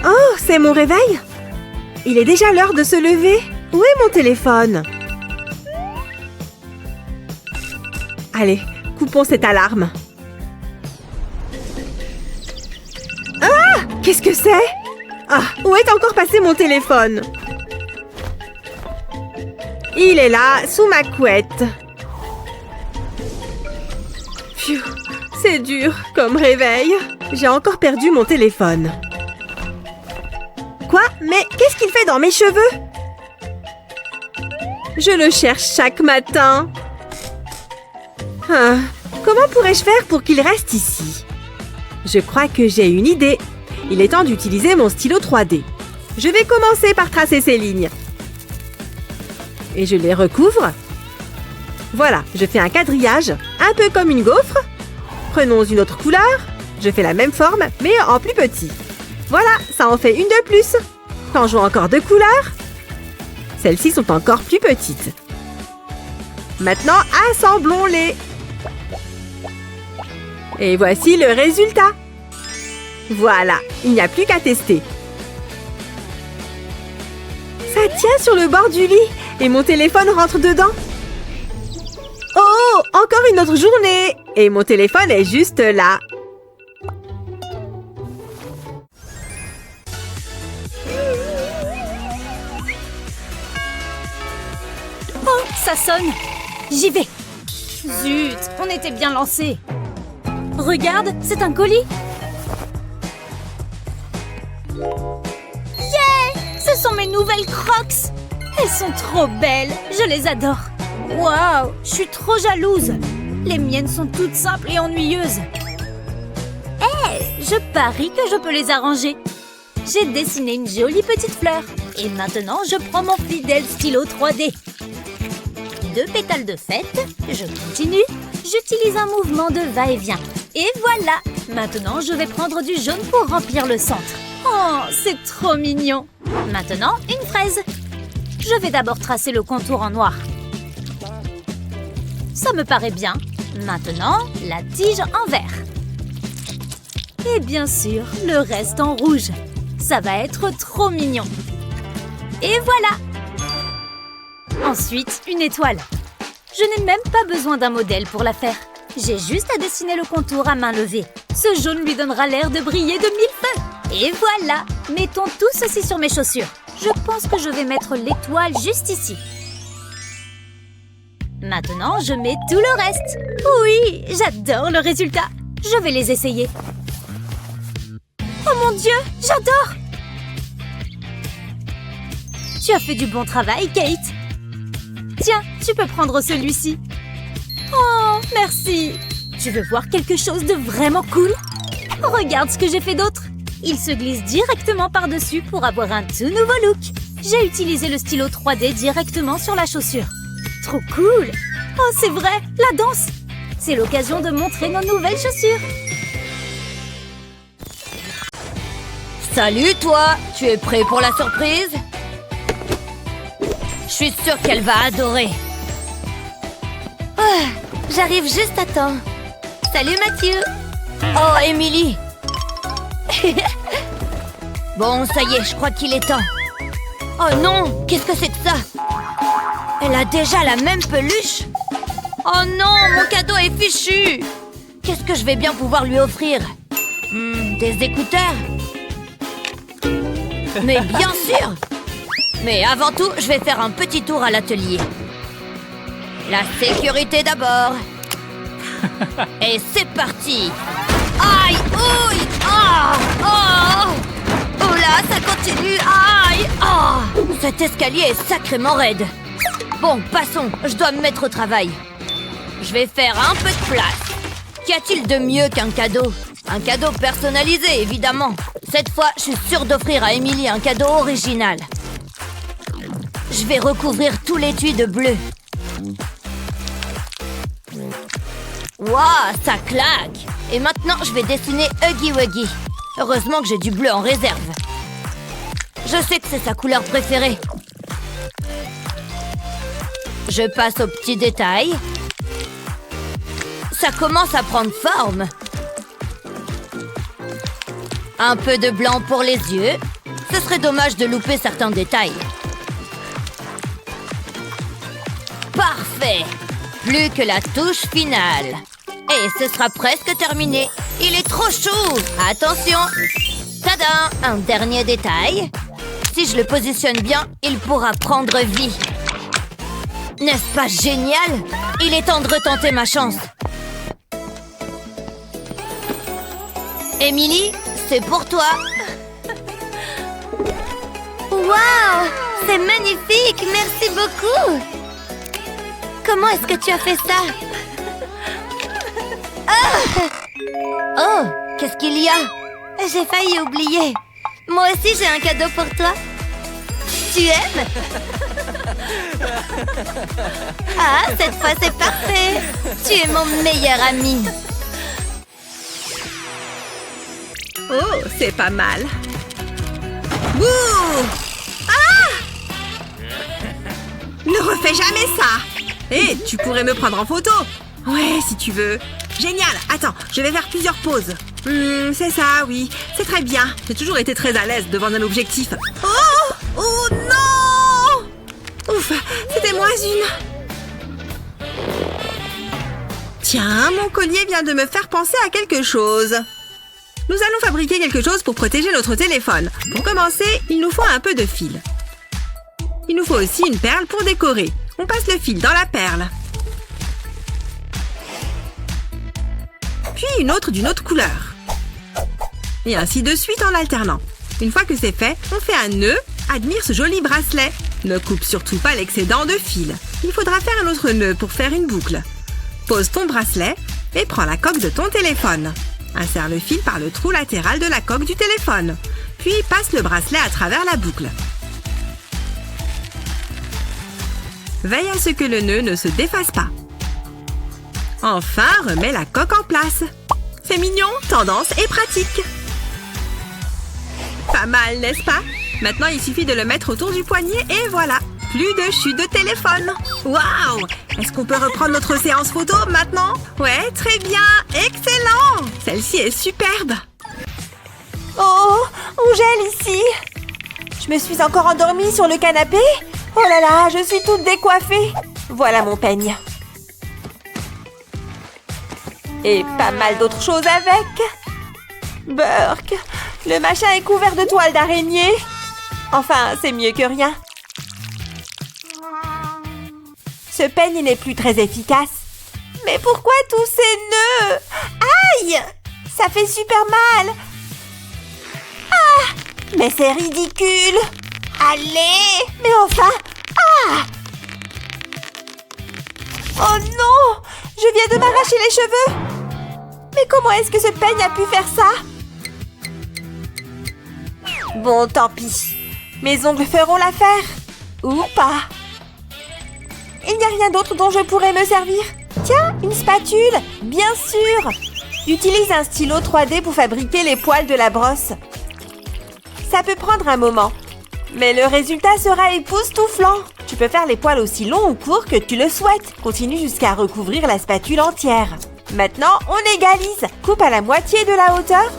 Oh, c'est mon réveil? Il est déjà l'heure de se lever. Où est mon téléphone? Allez, coupons cette alarme. Ah! Qu'est-ce que c'est? Ah, où est encore passé mon téléphone? Il est là, sous ma couette. Pfiou, c'est dur comme réveil. J'ai encore perdu mon téléphone. Quoi? Mais qu'est-ce qu'il fait dans mes cheveux? Je le cherche chaque matin. Ah, comment pourrais-je faire pour qu'il reste ici? Je crois que j'ai une idée. Il est temps d'utiliser mon stylo 3D. Je vais commencer par tracer ces lignes. Et je les recouvre. Voilà, je fais un quadrillage, un peu comme une gaufre. Prenons une autre couleur. Je fais la même forme, mais en plus petit. Voilà, ça en fait une de plus. Changeons encore de couleur. Celles-ci sont encore plus petites. Maintenant, assemblons-les. Et voici le résultat. Voilà, il n'y a plus qu'à tester. Ça tient sur le bord du lit et mon téléphone rentre dedans. Oh, encore une autre journée et mon téléphone est juste là. Oh, ça sonne. J'y vais. Zut, on était bien lancés. Regarde, c'est un colis. Yeah! Ce sont mes nouvelles Crocs. Elles sont trop belles, je les adore. Waouh, je suis trop jalouse. Les miennes sont toutes simples et ennuyeuses. Je parie que je peux les arranger. J'ai dessiné une jolie petite fleur. Et maintenant, je prends mon fidèle stylo 3D. 2 pétales de fête. Je continue. J'utilise un mouvement de va-et-vient. Et voilà! Maintenant, je vais prendre du jaune pour remplir le centre. Oh, c'est trop mignon! Maintenant, une fraise. Je vais d'abord tracer le contour en noir. Ça me paraît bien. Maintenant, la tige en vert. Et bien sûr, le reste en rouge. Ça va être trop mignon. Et voilà! Ensuite, une étoile. Je n'ai même pas besoin d'un modèle pour la faire. J'ai juste à dessiner le contour à main levée. Ce jaune lui donnera l'air de briller de 1000 feux. Et voilà! Mettons tout ceci sur mes chaussures. Je pense que je vais mettre l'étoile juste ici. Maintenant, je mets tout le reste. Oui, j'adore le résultat. Je vais les essayer. Oh mon Dieu, j'adore! Tu as fait du bon travail, Kate. Tiens, tu peux prendre celui-ci. Oh, merci. Tu veux voir quelque chose de vraiment cool? Regarde ce que j'ai fait d'autre. Il se glisse directement par-dessus pour avoir un tout nouveau look. J'ai utilisé le stylo 3D directement sur la chaussure. Trop cool! Oh, c'est vrai, la danse! C'est l'occasion de montrer nos nouvelles chaussures. Salut toi! Tu es prêt pour la surprise? Je suis sûre qu'elle va adorer. Oh, j'arrive juste à temps. Salut Mathieu. Oh, Emily! Bon, ça y est, je crois qu'il est temps. Oh non! Qu'est-ce que c'est que ça? Elle a déjà la même peluche? Oh non! Mon cadeau est fichu! Qu'est-ce que je vais bien pouvoir lui offrir? Des écouteurs? Mais bien sûr! Mais avant tout, je vais faire un petit tour à l'atelier. La sécurité d'abord. Et c'est parti! Aïe! Ouille! Ah! Oh! Oh là, ça continue! Aïe! Ah! Cet escalier est sacrément raide. Bon, passons, je dois me mettre au travail. Je vais faire un peu de place. Qu'y a-t-il de mieux qu'un cadeau? Un cadeau personnalisé, évidemment. Cette fois, je suis sûre d'offrir à Emily un cadeau original. Je vais recouvrir tout l'étui de bleu. Waouh, ça claque! Et maintenant, je vais dessiner Huggy Wuggy. Heureusement que j'ai du bleu en réserve. Je sais que c'est sa couleur préférée. Je passe aux petits détails. Ça commence à prendre forme. Un peu de blanc pour les yeux. Ce serait dommage de louper certains détails. Parfait! Plus que la touche finale. Et ce sera presque terminé. Il est trop chou! Attention! Tada! Un dernier détail. Si je le positionne bien, il pourra prendre vie. N'est-ce pas génial? Il est temps de retenter ma chance. Emily, c'est pour toi. Waouh! C'est magnifique! Merci beaucoup! Comment est-ce que tu as fait ça? Oh, qu'est-ce qu'il y a? J'ai failli oublier. Moi aussi, j'ai un cadeau pour toi. Tu aimes? Ah, cette fois, c'est parfait. Tu es mon meilleur ami. Oh, c'est pas mal. Bouh! Ah! Ne refais jamais ça! Hé, tu pourrais me prendre en photo? Ouais, si tu veux. Génial! Attends, je vais faire plusieurs poses. C'est ça, oui. C'est très bien. J'ai toujours été très à l'aise devant un objectif. Oh! Oh non! Ouf, c'était moins une. Tiens, mon collier vient de me faire penser à quelque chose. Nous allons fabriquer quelque chose pour protéger notre téléphone. Pour commencer, il nous faut un peu de fil. Il nous faut aussi une perle pour décorer. On passe le fil dans la perle. Puis une autre d'une autre couleur. Et ainsi de suite en alternant. Une fois que c'est fait, on fait un nœud. Admire ce joli bracelet. Ne coupe surtout pas l'excédent de fil. Il faudra faire un autre nœud pour faire une boucle. Pose ton bracelet et prends la coque de ton téléphone. Insère le fil par le trou latéral de la coque du téléphone. Puis passe le bracelet à travers la boucle. Veille à ce que le nœud ne se défasse pas. Enfin, remets la coque en place. C'est mignon, tendance et pratique. Pas mal, n'est-ce pas? Maintenant, il suffit de le mettre autour du poignet et voilà. Plus de chute de téléphone. Waouh! Est-ce qu'on peut reprendre notre séance photo maintenant? Ouais, très bien. Excellent! Celle-ci est superbe. Oh, on gèle ici. Je me suis encore endormie sur le canapé. Oh là là, je suis toute décoiffée. Voilà mon peigne. Et pas mal d'autres choses avec. Burk, le machin est couvert de toiles d'araignée. Enfin, c'est mieux que rien. Ce peigne n'est plus très efficace. Mais pourquoi tous ces nœuds? Aïe! Ça fait super mal. Ah! Mais c'est ridicule. Allez! Mais enfin! Ah! Oh non! Je viens de m'arracher les cheveux. Mais comment est-ce que ce peigne a pu faire ça? Bon, tant pis. Mes ongles feront l'affaire. Ou pas. Il n'y a rien d'autre dont je pourrais me servir. Tiens, une spatule. Bien sûr. Utilise un stylo 3D pour fabriquer les poils de la brosse. Ça peut prendre un moment. Mais le résultat sera époustouflant. Tu peux faire les poils aussi longs ou courts que tu le souhaites. Continue jusqu'à recouvrir la spatule entière. Maintenant, on égalise. Coupe à la moitié de la hauteur.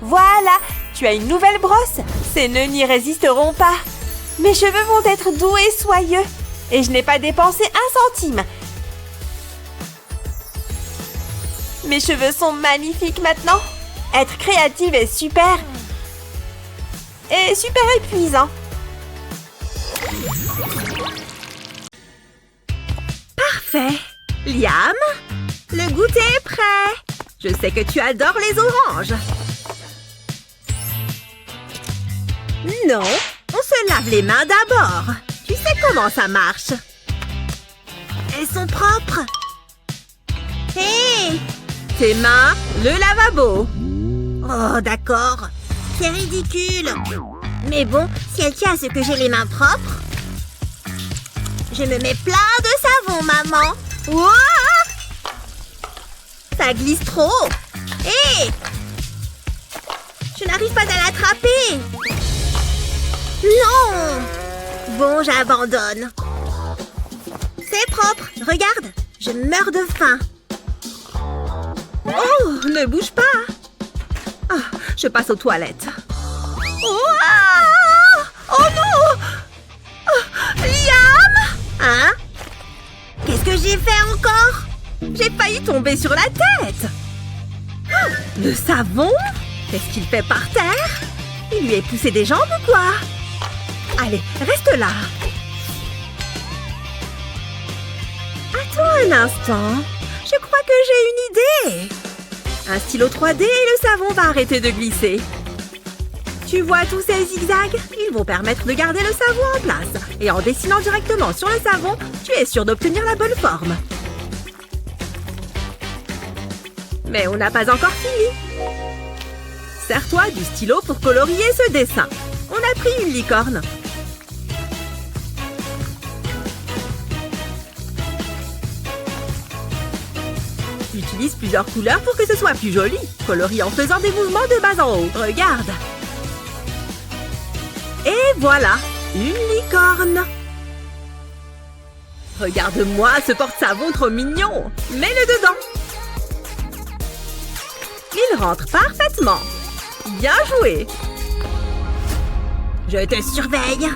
Voilà, tu as une nouvelle brosse. Ces nœuds n'y résisteront pas. Mes cheveux vont être doux et soyeux. Et je n'ai pas dépensé 1 centime. Mes cheveux sont magnifiques maintenant. Être créative est super. Et super épuisant. Parfait. Liam, le goûter est prêt. Je sais que tu adores les oranges. Non, on se lave les mains d'abord. Tu sais comment ça marche. Elles sont propres. Hé! Tes mains, le lavabo. Oh, d'accord. C'est ridicule. Mais bon, si elle tient à ce que j'ai les mains propres, je me mets plein de savon, maman. Ouah! Ça glisse trop. Hé! Je n'arrive pas à l'attraper. Non! Bon, j'abandonne. C'est propre. Regarde, je meurs de faim. Oh, ne bouge pas. Ah, je passe aux toilettes. Ouah! Oh non! Oh, Liam! Hein? Qu'est-ce que j'ai fait encore? J'ai failli tomber sur la tête. Ah, le savon? Qu'est-ce qu'il fait par terre? Il lui est poussé des jambes ou quoi? Allez, reste là. Attends un instant. Je crois que j'ai une idée. Un stylo 3D et le savon va arrêter de glisser. Tu vois tous ces zigzags? Ils vont permettre de garder le savon en place. Et en dessinant directement sur le savon, tu es sûr d'obtenir la bonne forme. Mais on n'a pas encore fini. Sers-toi du stylo pour colorier ce dessin. On a pris une licorne. Utilise plusieurs couleurs pour que ce soit plus joli. Colorie en faisant des mouvements de bas en haut. Regarde. Et voilà, une licorne. Regarde-moi ce porte-savon trop mignon. Mets-le dedans. Il rentre parfaitement. Bien joué. Je te surveille.